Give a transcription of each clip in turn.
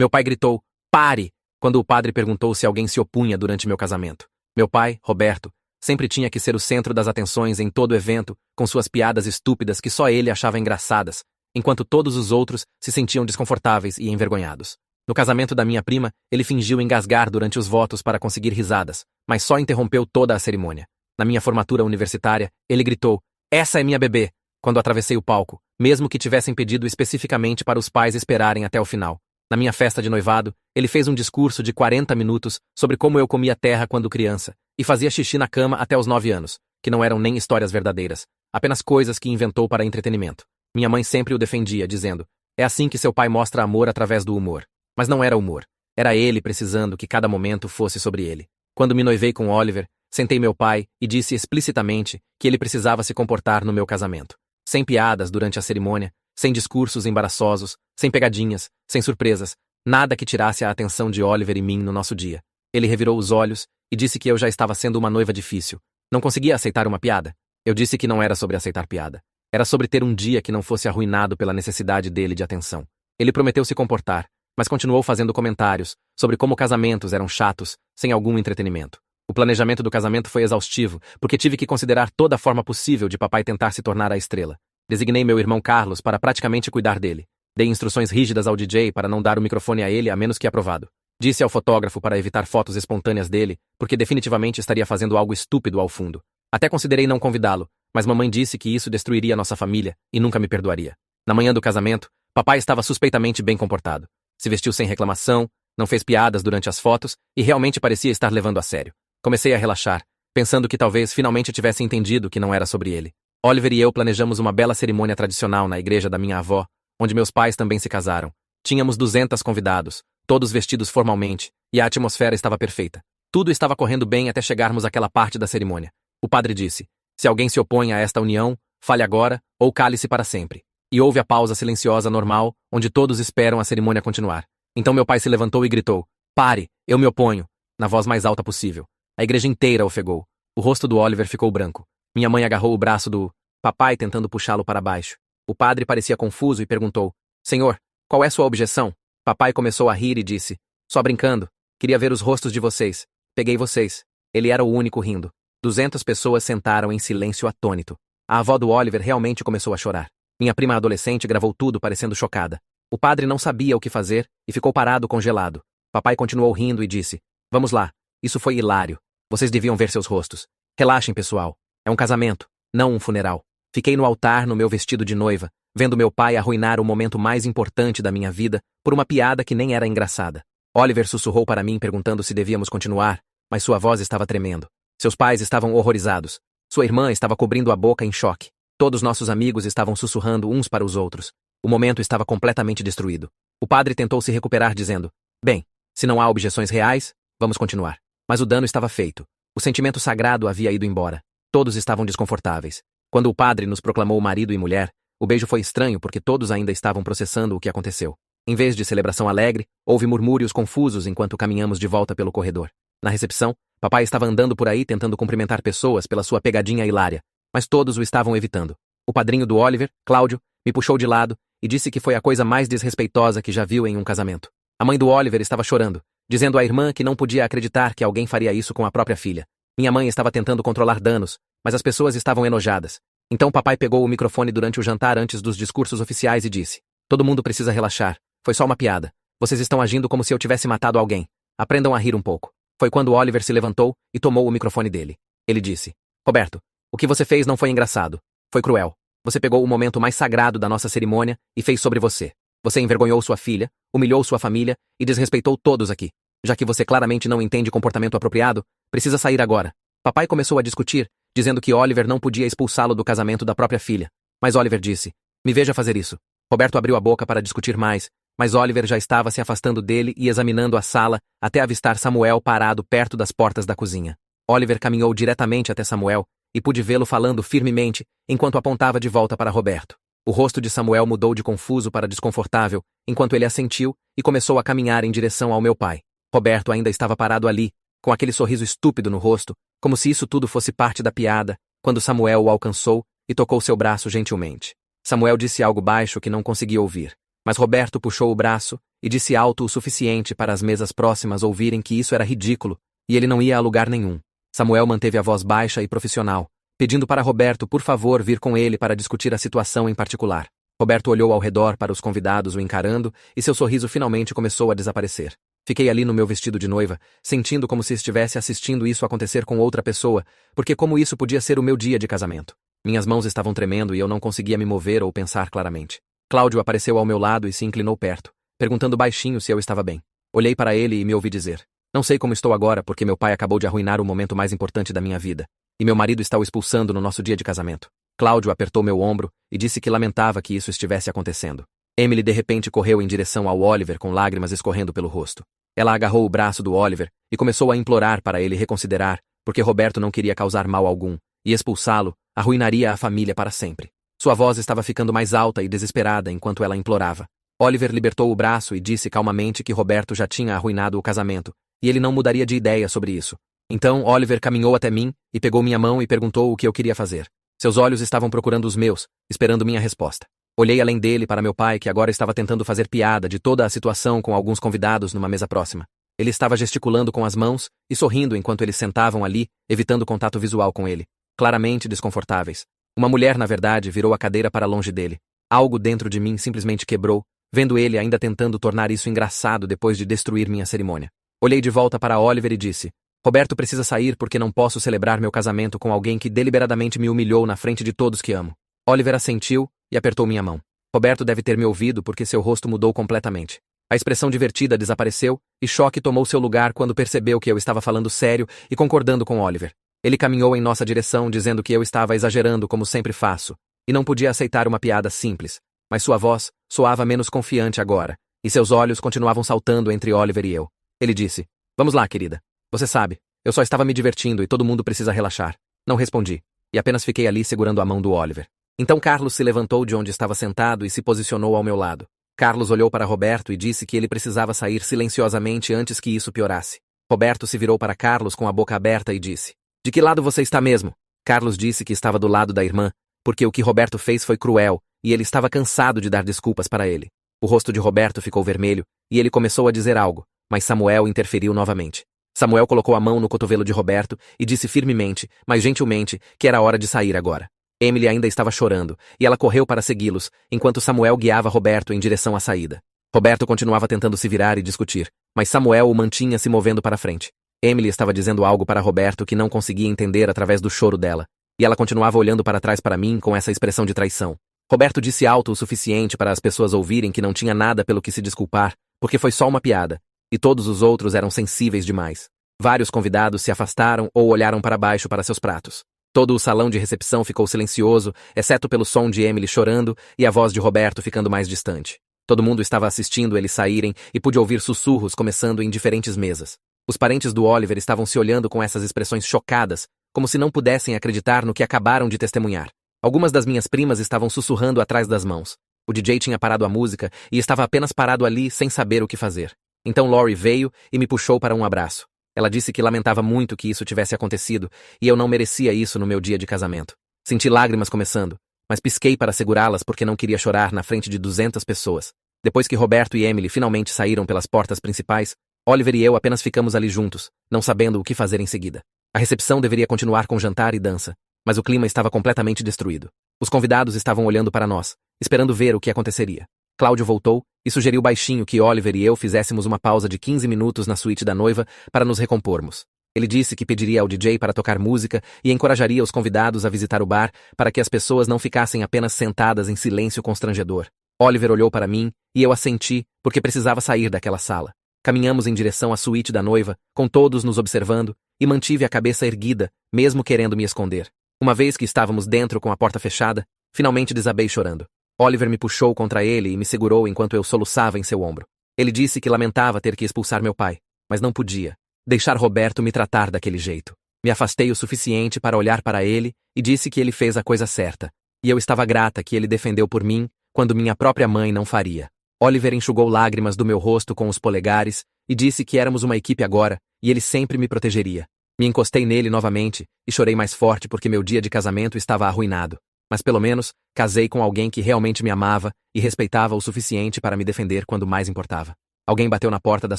Meu pai gritou, pare, quando o padre perguntou se alguém se opunha durante meu casamento. Meu pai, Roberto, sempre tinha que ser o centro das atenções em todo evento, com suas piadas estúpidas que só ele achava engraçadas, enquanto todos os outros se sentiam desconfortáveis e envergonhados. No casamento da minha prima, ele fingiu engasgar durante os votos para conseguir risadas, mas só interrompeu toda a cerimônia. Na minha formatura universitária, ele gritou, essa é minha bebê, quando atravessei o palco, mesmo que tivessem pedido especificamente para os pais esperarem até o final. Na minha festa de noivado, ele fez um discurso de 40 minutos sobre como eu comia terra quando criança e fazia xixi na cama até os 9 anos, que não eram nem histórias verdadeiras, apenas coisas que inventou para entretenimento. Minha mãe sempre o defendia, dizendo, é assim que seu pai mostra amor através do humor. Mas não era humor. Era ele precisando que cada momento fosse sobre ele. Quando me noivei com Oliver, sentei meu pai e disse explicitamente que ele precisava se comportar no meu casamento. Sem piadas durante a cerimônia, sem discursos embaraçosos, sem pegadinhas, sem surpresas, nada que tirasse a atenção de Oliver e mim no nosso dia. Ele revirou os olhos e disse que eu já estava sendo uma noiva difícil. Não conseguia aceitar uma piada. Eu disse que não era sobre aceitar piada. Era sobre ter um dia que não fosse arruinado pela necessidade dele de atenção. Ele prometeu se comportar, mas continuou fazendo comentários sobre como casamentos eram chatos, sem algum entretenimento. O planejamento do casamento foi exaustivo, porque tive que considerar toda a forma possível de papai tentar se tornar a estrela. Designei meu irmão Carlos para praticamente cuidar dele. Dei instruções rígidas ao DJ para não dar o microfone a ele a menos que aprovado. Disse ao fotógrafo para evitar fotos espontâneas dele, porque definitivamente estaria fazendo algo estúpido ao fundo. Até considerei não convidá-lo, mas mamãe disse que isso destruiria nossa família e nunca me perdoaria. Na manhã do casamento, papai estava suspeitamente bem comportado. Se vestiu sem reclamação, não fez piadas durante as fotos e realmente parecia estar levando a sério. Comecei a relaxar, pensando que talvez finalmente tivesse entendido que não era sobre ele. Oliver e eu planejamos uma bela cerimônia tradicional na igreja da minha avó, onde meus pais também se casaram. Tínhamos 200 convidados, todos vestidos formalmente, e a atmosfera estava perfeita. Tudo estava correndo bem até chegarmos àquela parte da cerimônia. O padre disse, se alguém se opõe a esta união, fale agora ou cale-se para sempre. E houve a pausa silenciosa normal, onde todos esperam a cerimônia continuar. Então meu pai se levantou e gritou, pare, eu me oponho, na voz mais alta possível. A igreja inteira ofegou. O rosto do Oliver ficou branco. Minha mãe agarrou o braço do papai tentando puxá-lo para baixo. O padre parecia confuso e perguntou, Senhor, qual é sua objeção? Papai começou a rir e disse, só brincando, queria ver os rostos de vocês. Peguei vocês. Ele era o único rindo. 200 pessoas sentaram em silêncio atônito. A avó do Oliver realmente começou a chorar. Minha prima adolescente gravou tudo parecendo chocada. O padre não sabia o que fazer e ficou parado congelado. Papai continuou rindo e disse, vamos lá, isso foi hilário. Vocês deviam ver seus rostos. Relaxem, pessoal. É um casamento, não um funeral. Fiquei no altar no meu vestido de noiva, vendo meu pai arruinar o momento mais importante da minha vida por uma piada que nem era engraçada. Oliver sussurrou para mim perguntando se devíamos continuar, mas sua voz estava tremendo. Seus pais estavam horrorizados. Sua irmã estava cobrindo a boca em choque. Todos nossos amigos estavam sussurrando uns para os outros. O momento estava completamente destruído. O padre tentou se recuperar dizendo, bem, se não há objeções reais, vamos continuar. Mas o dano estava feito. O sentimento sagrado havia ido embora. Todos estavam desconfortáveis. Quando o padre nos proclamou marido e mulher, o beijo foi estranho porque todos ainda estavam processando o que aconteceu. Em vez de celebração alegre, houve murmúrios confusos enquanto caminhamos de volta pelo corredor. Na recepção, papai estava andando por aí tentando cumprimentar pessoas pela sua pegadinha hilária, mas todos o estavam evitando. O padrinho do Oliver, Cláudio, me puxou de lado e disse que foi a coisa mais desrespeitosa que já viu em um casamento. A mãe do Oliver estava chorando, dizendo à irmã que não podia acreditar que alguém faria isso com a própria filha. Minha mãe estava tentando controlar danos, mas as pessoas estavam enojadas. Então papai pegou o microfone durante o jantar antes dos discursos oficiais e disse, todo mundo precisa relaxar, foi só uma piada. Vocês estão agindo como se eu tivesse matado alguém. Aprendam a rir um pouco. Foi quando Oliver se levantou e tomou o microfone dele. Ele disse, Roberto, o que você fez não foi engraçado. Foi cruel. Você pegou o momento mais sagrado da nossa cerimônia e fez sobre você. Você envergonhou sua filha, humilhou sua família e desrespeitou todos aqui. Já que você claramente não entende comportamento apropriado, precisa sair agora. Papai começou a discutir, dizendo que Oliver não podia expulsá-lo do casamento da própria filha. Mas Oliver disse, me veja fazer isso. Roberto abriu a boca para discutir mais, mas Oliver já estava se afastando dele e examinando a sala até avistar Samuel parado perto das portas da cozinha. Oliver caminhou diretamente até Samuel e pude vê-lo falando firmemente enquanto apontava de volta para Roberto. O rosto de Samuel mudou de confuso para desconfortável enquanto ele assentiu e começou a caminhar em direção ao meu pai. Roberto ainda estava parado ali, com aquele sorriso estúpido no rosto, como se isso tudo fosse parte da piada, quando Samuel o alcançou e tocou seu braço gentilmente. Samuel disse algo baixo que não consegui ouvir. Mas Roberto puxou o braço e disse alto o suficiente para as mesas próximas ouvirem que isso era ridículo e ele não ia a lugar nenhum. Samuel manteve a voz baixa e profissional, pedindo para Roberto por favor vir com ele para discutir a situação em particular. Roberto olhou ao redor para os convidados o encarando e seu sorriso finalmente começou a desaparecer. Fiquei ali no meu vestido de noiva, sentindo como se estivesse assistindo isso acontecer com outra pessoa, porque como isso podia ser o meu dia de casamento. Minhas mãos estavam tremendo e eu não conseguia me mover ou pensar claramente. Cláudio apareceu ao meu lado e se inclinou perto, perguntando baixinho se eu estava bem. Olhei para ele e me ouvi dizer: não sei como estou agora porque meu pai acabou de arruinar o momento mais importante da minha vida, e meu marido está o expulsando no nosso dia de casamento. Cláudio apertou meu ombro e disse que lamentava que isso estivesse acontecendo. Emily de repente correu em direção ao Oliver com lágrimas escorrendo pelo rosto. Ela agarrou o braço do Oliver e começou a implorar para ele reconsiderar, porque Roberto não queria causar mal algum, e expulsá-lo arruinaria a família para sempre. Sua voz estava ficando mais alta e desesperada enquanto ela implorava. Oliver libertou o braço e disse calmamente que Roberto já tinha arruinado o casamento, e ele não mudaria de ideia sobre isso. Então Oliver caminhou até mim e pegou minha mão e perguntou o que eu queria fazer. Seus olhos estavam procurando os meus, esperando minha resposta. Olhei além dele para meu pai, que agora estava tentando fazer piada de toda a situação com alguns convidados numa mesa próxima. Ele estava gesticulando com as mãos e sorrindo enquanto eles sentavam ali, evitando contato visual com ele, claramente desconfortáveis. Uma mulher, na verdade, virou a cadeira para longe dele. Algo dentro de mim simplesmente quebrou, vendo ele ainda tentando tornar isso engraçado depois de destruir minha cerimônia. Olhei de volta para Oliver e disse: Roberto precisa sair porque não posso celebrar meu casamento com alguém que deliberadamente me humilhou na frente de todos que amo. Oliver assentiu e apertou minha mão. Roberto deve ter me ouvido porque seu rosto mudou completamente. A expressão divertida desapareceu e choque tomou seu lugar quando percebeu que eu estava falando sério e concordando com Oliver. Ele caminhou em nossa direção dizendo que eu estava exagerando como sempre faço, e não podia aceitar uma piada simples, mas sua voz soava menos confiante agora, e seus olhos continuavam saltando entre Oliver e eu. Ele disse: Vamos lá, querida. Você sabe, eu só estava me divertindo e todo mundo precisa relaxar. Não respondi, e apenas fiquei ali segurando a mão do Oliver. Então Carlos se levantou de onde estava sentado e se posicionou ao meu lado. Carlos olhou para Roberto e disse que ele precisava sair silenciosamente antes que isso piorasse. Roberto se virou para Carlos com a boca aberta e disse: De que lado você está mesmo? Carlos disse que estava do lado da irmã, porque o que Roberto fez foi cruel, e ele estava cansado de dar desculpas para ele. O rosto de Roberto ficou vermelho, e ele começou a dizer algo, mas Samuel interferiu novamente. Samuel colocou a mão no cotovelo de Roberto e disse firmemente, mas gentilmente, que era hora de sair agora. Emily ainda estava chorando, e ela correu para segui-los, enquanto Samuel guiava Roberto em direção à saída. Roberto continuava tentando se virar e discutir, mas Samuel o mantinha se movendo para frente. Emily estava dizendo algo para Roberto que não conseguia entender através do choro dela, e ela continuava olhando para trás para mim com essa expressão de traição. Roberto disse alto o suficiente para as pessoas ouvirem que não tinha nada pelo que se desculpar, porque foi só uma piada, e todos os outros eram sensíveis demais. Vários convidados se afastaram ou olharam para baixo para seus pratos. Todo o salão de recepção ficou silencioso, exceto pelo som de Emily chorando e a voz de Roberto ficando mais distante. Todo mundo estava assistindo eles saírem e pude ouvir sussurros começando em diferentes mesas. Os parentes do Oliver estavam se olhando com essas expressões chocadas, como se não pudessem acreditar no que acabaram de testemunhar. Algumas das minhas primas estavam sussurrando atrás das mãos. O DJ tinha parado a música e estava apenas parado ali sem saber o que fazer. Então Lori veio e me puxou para um abraço. Ela disse que lamentava muito que isso tivesse acontecido e eu não merecia isso no meu dia de casamento. Senti lágrimas começando, mas pisquei para segurá-las porque não queria chorar na frente de 200 pessoas. Depois que Roberto e Emily finalmente saíram pelas portas principais, Oliver e eu apenas ficamos ali juntos, não sabendo o que fazer em seguida. A recepção deveria continuar com jantar e dança, mas o clima estava completamente destruído. Os convidados estavam olhando para nós, esperando ver o que aconteceria. Cláudio voltou e sugeriu baixinho que Oliver e eu fizéssemos uma pausa de 15 minutos na suíte da noiva para nos recompormos. Ele disse que pediria ao DJ para tocar música e encorajaria os convidados a visitar o bar para que as pessoas não ficassem apenas sentadas em silêncio constrangedor. Oliver olhou para mim e eu assenti porque precisava sair daquela sala. Caminhamos em direção à suíte da noiva, com todos nos observando, e mantive a cabeça erguida, mesmo querendo me esconder. Uma vez que estávamos dentro com a porta fechada, finalmente desabei chorando. Oliver me puxou contra ele e me segurou enquanto eu soluçava em seu ombro. Ele disse que lamentava ter que expulsar meu pai, mas não podia deixar Roberto me tratar daquele jeito. Me afastei o suficiente para olhar para ele e disse que ele fez a coisa certa, e eu estava grata que ele defendeu por mim quando minha própria mãe não faria. Oliver enxugou lágrimas do meu rosto com os polegares e disse que éramos uma equipe agora e ele sempre me protegeria. Me encostei nele novamente e chorei mais forte porque meu dia de casamento estava arruinado. Mas pelo menos, casei com alguém que realmente me amava e respeitava o suficiente para me defender quando mais importava. Alguém bateu na porta da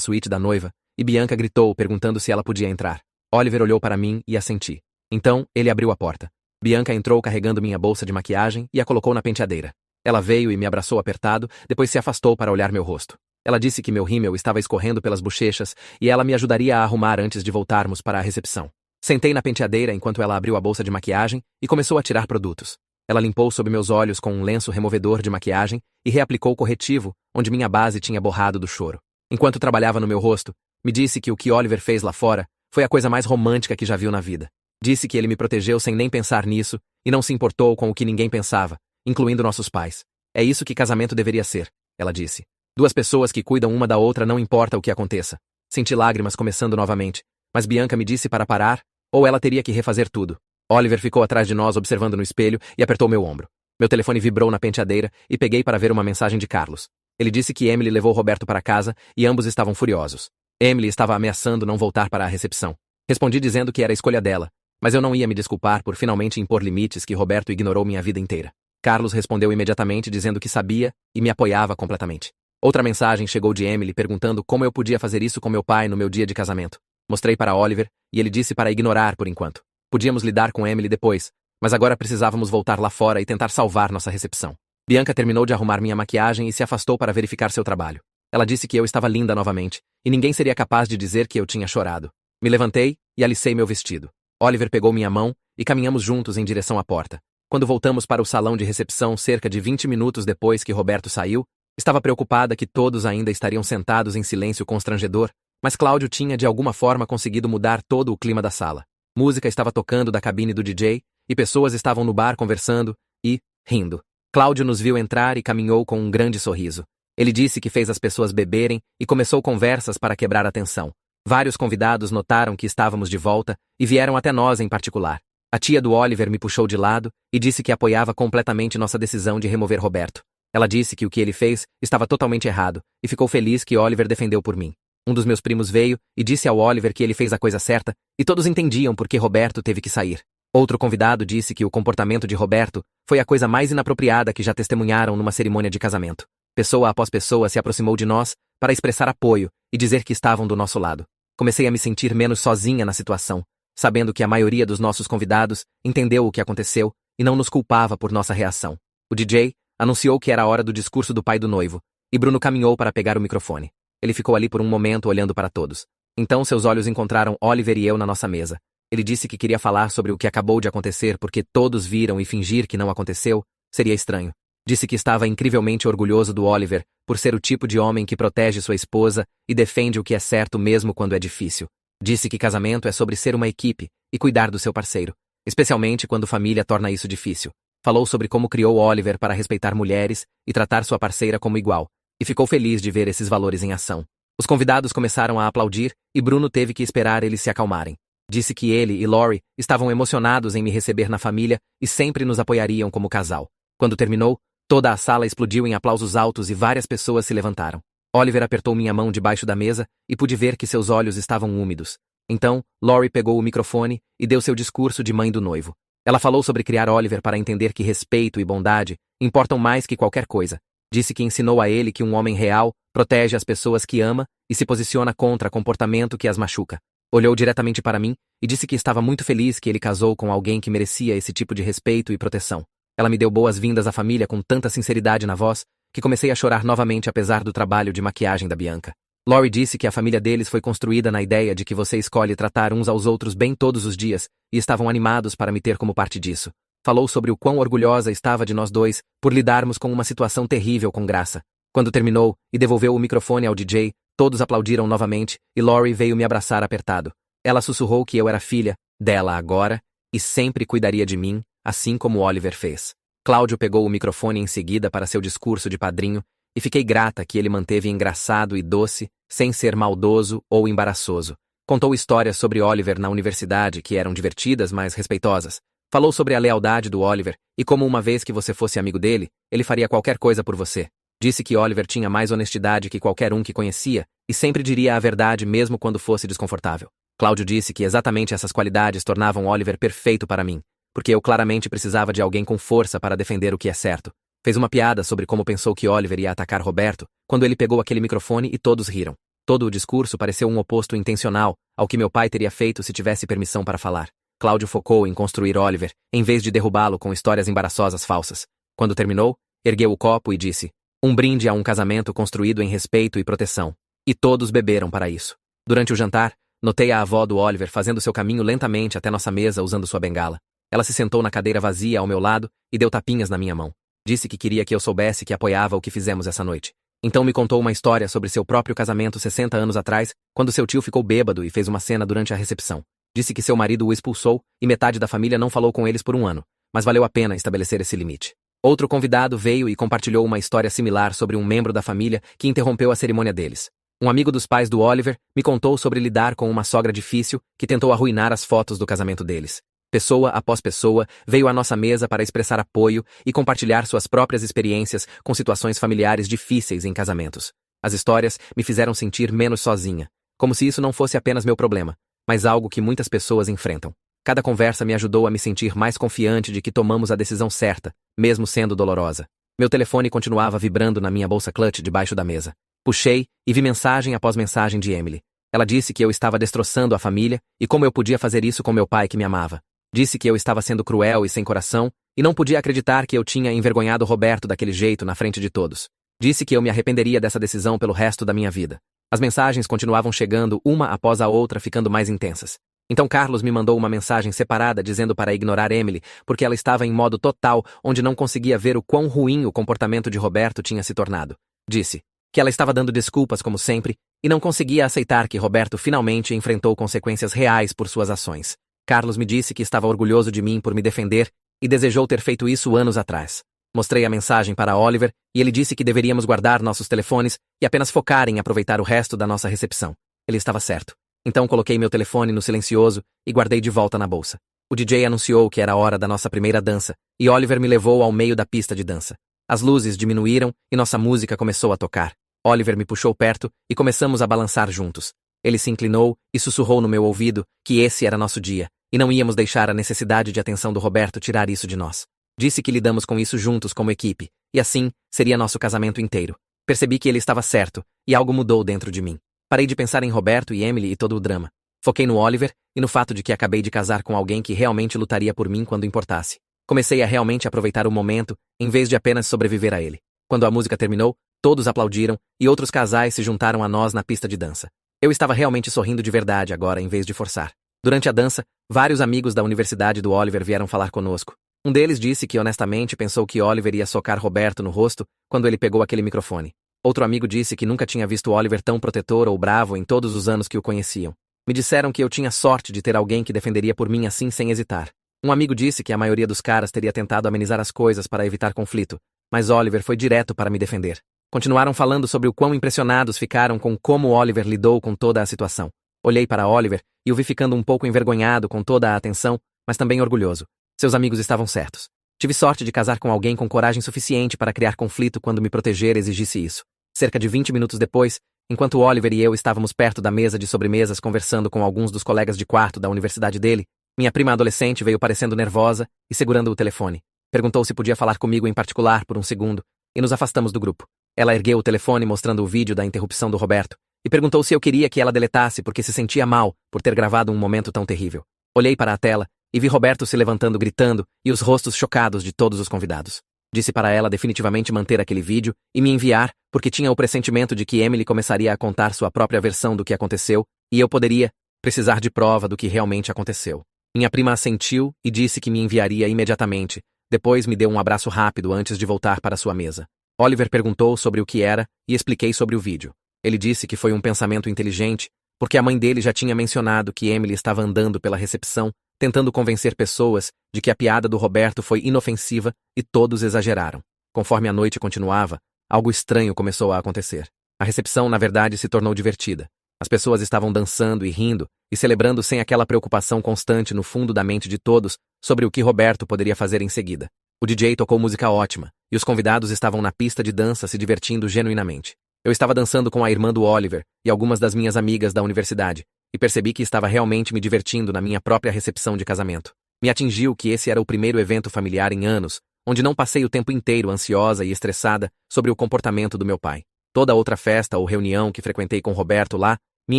suíte da noiva, e Bianca gritou, perguntando se ela podia entrar. Oliver olhou para mim e assenti. Então, ele abriu a porta. Bianca entrou carregando minha bolsa de maquiagem e a colocou na penteadeira. Ela veio e me abraçou apertado, depois se afastou para olhar meu rosto. Ela disse que meu rímel estava escorrendo pelas bochechas e ela me ajudaria a arrumar antes de voltarmos para a recepção. Sentei na penteadeira enquanto ela abriu a bolsa de maquiagem e começou a tirar produtos. Ela limpou sob meus olhos com um lenço removedor de maquiagem e reaplicou o corretivo, onde minha base tinha borrado do choro. Enquanto trabalhava no meu rosto, me disse que o que Oliver fez lá fora foi a coisa mais romântica que já viu na vida. Disse que ele me protegeu sem nem pensar nisso e não se importou com o que ninguém pensava, incluindo nossos pais. É isso que casamento deveria ser, ela disse. Duas pessoas que cuidam uma da outra não importa o que aconteça. Senti lágrimas começando novamente, mas Bianca me disse para parar, ou ela teria que refazer tudo. Oliver ficou atrás de nós observando no espelho e apertou meu ombro. Meu telefone vibrou na penteadeira e peguei para ver uma mensagem de Carlos. Ele disse que Emily levou Roberto para casa e ambos estavam furiosos. Emily estava ameaçando não voltar para a recepção. Respondi dizendo que era a escolha dela, mas eu não ia me desculpar por finalmente impor limites que Roberto ignorou minha vida inteira. Carlos respondeu imediatamente dizendo que sabia e me apoiava completamente. Outra mensagem chegou de Emily perguntando como eu podia fazer isso com meu pai no meu dia de casamento. Mostrei para Oliver e ele disse para ignorar por enquanto. Podíamos lidar com Emily depois, mas agora precisávamos voltar lá fora e tentar salvar nossa recepção. Bianca terminou de arrumar minha maquiagem e se afastou para verificar seu trabalho. Ela disse que eu estava linda novamente e ninguém seria capaz de dizer que eu tinha chorado. Me levantei e alicei meu vestido. Oliver pegou minha mão e caminhamos juntos em direção à porta. Quando voltamos para o salão de recepção cerca de 20 minutos depois que Roberto saiu, estava preocupada que todos ainda estariam sentados em silêncio constrangedor, mas Cláudio tinha de alguma forma conseguido mudar todo o clima da sala. Música estava tocando da cabine do DJ, e pessoas estavam no bar conversando e rindo. Cláudio nos viu entrar e caminhou com um grande sorriso. Ele disse que fez as pessoas beberem e começou conversas para quebrar a tensão. Vários convidados notaram que estávamos de volta e vieram até nós em particular. A tia do Oliver me puxou de lado e disse que apoiava completamente nossa decisão de remover Roberto. Ela disse que o que ele fez estava totalmente errado e ficou feliz que Oliver defendeu por mim. Um dos meus primos veio e disse ao Oliver que ele fez a coisa certa e todos entendiam por que Roberto teve que sair. Outro convidado disse que o comportamento de Roberto foi a coisa mais inapropriada que já testemunharam numa cerimônia de casamento. Pessoa após pessoa se aproximou de nós para expressar apoio e dizer que estavam do nosso lado. Comecei a me sentir menos sozinha na situação, sabendo que a maioria dos nossos convidados entendeu o que aconteceu e não nos culpava por nossa reação. O DJ anunciou que era a hora do discurso do pai do noivo, e Bruno caminhou para pegar o microfone. Ele ficou ali por um momento olhando para todos. Então seus olhos encontraram Oliver e eu na nossa mesa. Ele disse que queria falar sobre o que acabou de acontecer porque todos viram e fingir que não aconteceu seria estranho. Disse que estava incrivelmente orgulhoso do Oliver por ser o tipo de homem que protege sua esposa e defende o que é certo mesmo quando é difícil. Disse que casamento é sobre ser uma equipe e cuidar do seu parceiro, especialmente quando família torna isso difícil. Falou sobre como criou Oliver para respeitar mulheres e tratar sua parceira como igual, e ficou feliz de ver esses valores em ação. Os convidados começaram a aplaudir e Bruno teve que esperar eles se acalmarem. Disse que ele e Lori estavam emocionados em me receber na família e sempre nos apoiariam como casal. Quando terminou, toda a sala explodiu em aplausos altos e várias pessoas se levantaram. Oliver apertou minha mão debaixo da mesa e pude ver que seus olhos estavam úmidos. Então, Lori pegou o microfone e deu seu discurso de mãe do noivo. Ela falou sobre criar Oliver para entender que respeito e bondade importam mais que qualquer coisa. Disse que ensinou a ele que um homem real protege as pessoas que ama e se posiciona contra comportamento que as machuca. Olhou diretamente para mim e disse que estava muito feliz que ele casou com alguém que merecia esse tipo de respeito e proteção. Ela me deu boas-vindas à família com tanta sinceridade na voz que comecei a chorar novamente apesar do trabalho de maquiagem da Bianca. Lori disse que a família deles foi construída na ideia de que você escolhe tratar uns aos outros bem todos os dias e estavam animados para me ter como parte disso. Falou sobre o quão orgulhosa estava de nós dois por lidarmos com uma situação terrível com graça. Quando terminou e devolveu o microfone ao DJ, todos aplaudiram novamente e Lori veio me abraçar apertado. Ela sussurrou que eu era filha dela agora e sempre cuidaria de mim, assim como Oliver fez. Cláudio pegou o microfone em seguida para seu discurso de padrinho e fiquei grata que ele manteve engraçado e doce, sem ser maldoso ou embaraçoso. Contou histórias sobre Oliver na universidade que eram divertidas, mas respeitosas. Falou sobre a lealdade do Oliver e como uma vez que você fosse amigo dele, ele faria qualquer coisa por você. Disse que Oliver tinha mais honestidade que qualquer um que conhecia e sempre diria a verdade mesmo quando fosse desconfortável. Cláudio disse que exatamente essas qualidades tornavam Oliver perfeito para mim. porque eu claramente precisava de alguém com força para defender o que é certo. Fez uma piada sobre como pensou que Oliver ia atacar Roberto, quando ele pegou aquele microfone e todos riram. Todo o discurso pareceu um oposto intencional ao que meu pai teria feito se tivesse permissão para falar. Cláudio focou em construir Oliver, em vez de derrubá-lo com histórias embaraçosas falsas. Quando terminou, ergueu o copo e disse: "Um brinde a um casamento construído em respeito e proteção." E todos beberam para isso. Durante o jantar, notei a avó do Oliver fazendo seu caminho lentamente até nossa mesa usando sua bengala. Ela se sentou na cadeira vazia ao meu lado e deu tapinhas na minha mão. Disse que queria que eu soubesse que apoiava o que fizemos essa noite. Então me contou uma história sobre seu próprio casamento 60 anos atrás, quando seu tio ficou bêbado e fez uma cena durante a recepção. Disse que seu marido o expulsou e metade da família não falou com eles por um ano, mas valeu a pena estabelecer esse limite. Outro convidado veio e compartilhou uma história similar sobre um membro da família que interrompeu a cerimônia deles. Um amigo dos pais do Oliver me contou sobre lidar com uma sogra difícil que tentou arruinar as fotos do casamento deles. Pessoa após pessoa veio à nossa mesa para expressar apoio e compartilhar suas próprias experiências com situações familiares difíceis em casamentos. As histórias me fizeram sentir menos sozinha, como se isso não fosse apenas meu problema, mas algo que muitas pessoas enfrentam. Cada conversa me ajudou a me sentir mais confiante de que tomamos a decisão certa, mesmo sendo dolorosa. Meu telefone continuava vibrando na minha bolsa clutch debaixo da mesa. Puxei e vi mensagem após mensagem de Emily. Ela disse que eu estava destroçando a família e como eu podia fazer isso com meu pai que me amava. Disse que eu estava sendo cruel e sem coração e não podia acreditar que eu tinha envergonhado Roberto daquele jeito na frente de todos. Disse que eu me arrependeria dessa decisão pelo resto da minha vida. As mensagens continuavam chegando uma após a outra, ficando mais intensas. Então Carlos me mandou uma mensagem separada dizendo para ignorar Emily, porque ela estava em modo total, onde não conseguia ver o quão ruim o comportamento de Roberto tinha se tornado. Disse que ela estava dando desculpas como sempre e não conseguia aceitar que Roberto finalmente enfrentou consequências reais por suas ações. Carlos me disse que estava orgulhoso de mim por me defender e desejou ter feito isso anos atrás. Mostrei a mensagem para Oliver e ele disse que deveríamos guardar nossos telefones e apenas focar em aproveitar o resto da nossa recepção. Ele estava certo. Então coloquei meu telefone no silencioso e guardei de volta na bolsa. O DJ anunciou que era a hora da nossa primeira dança e Oliver me levou ao meio da pista de dança. As luzes diminuíram e nossa música começou a tocar. Oliver me puxou perto e começamos a balançar juntos. Ele se inclinou e sussurrou no meu ouvido que esse era nosso dia e não íamos deixar a necessidade de atenção do Roberto tirar isso de nós. Disse que lidamos com isso juntos como equipe e assim seria nosso casamento inteiro. Percebi que ele estava certo e algo mudou dentro de mim. Parei de pensar em Roberto e Emily e todo o drama. Foquei no Oliver e no fato de que acabei de casar com alguém que realmente lutaria por mim quando importasse. Comecei a realmente aproveitar o momento, em vez de apenas sobreviver a ele. Quando a música terminou, todos aplaudiram e outros casais se juntaram a nós na pista de dança. Eu estava realmente sorrindo de verdade agora, em vez de forçar. Durante a dança, vários amigos da universidade do Oliver vieram falar conosco. Um deles disse que honestamente pensou que Oliver ia socar Roberto no rosto quando ele pegou aquele microfone. Outro amigo disse que nunca tinha visto Oliver tão protetor ou bravo em todos os anos que o conheciam. Me disseram que eu tinha sorte de ter alguém que defenderia por mim assim sem hesitar. Um amigo disse que a maioria dos caras teria tentado amenizar as coisas para evitar conflito, mas Oliver foi direto para me defender. Continuaram falando sobre o quão impressionados ficaram com como Oliver lidou com toda a situação. Olhei para Oliver e o vi ficando um pouco envergonhado com toda a atenção, mas também orgulhoso. Seus amigos estavam certos. Tive sorte de casar com alguém com coragem suficiente para criar conflito quando me proteger exigisse isso. Cerca de 20 minutos depois, enquanto Oliver e eu estávamos perto da mesa de sobremesas conversando com alguns dos colegas de quarto da universidade dele, minha prima adolescente veio parecendo nervosa e segurando o telefone. Perguntou se podia falar comigo em particular por um segundo, e nos afastamos do grupo. Ela ergueu o telefone mostrando o vídeo da interrupção do Roberto, e perguntou se eu queria que ela deletasse porque se sentia mal por ter gravado um momento tão terrível. Olhei para a tela e vi Roberto se levantando gritando e os rostos chocados de todos os convidados. Disse para ela definitivamente manter aquele vídeo e me enviar, porque tinha o pressentimento de que Emily começaria a contar sua própria versão do que aconteceu, e eu poderia precisar de prova do que realmente aconteceu. Minha prima assentiu e disse que me enviaria imediatamente, depois me deu um abraço rápido antes de voltar para sua mesa. Oliver perguntou sobre o que era e expliquei sobre o vídeo. Ele disse que foi um pensamento inteligente, porque a mãe dele já tinha mencionado que Emily estava andando pela recepção, tentando convencer pessoas de que a piada do Roberto foi inofensiva e todos exageraram. Conforme a noite continuava, algo estranho começou a acontecer. A recepção, na verdade, se tornou divertida. As pessoas estavam dançando e rindo e celebrando sem aquela preocupação constante no fundo da mente de todos sobre o que Roberto poderia fazer em seguida. O DJ tocou música ótima e os convidados estavam na pista de dança se divertindo genuinamente. Eu estava dançando com a irmã do Oliver e algumas das minhas amigas da universidade, e percebi que estava realmente me divertindo na minha própria recepção de casamento. Me atingiu que esse era o primeiro evento familiar em anos, onde não passei o tempo inteiro ansiosa e estressada sobre o comportamento do meu pai. Toda outra festa ou reunião que frequentei com Roberto lá me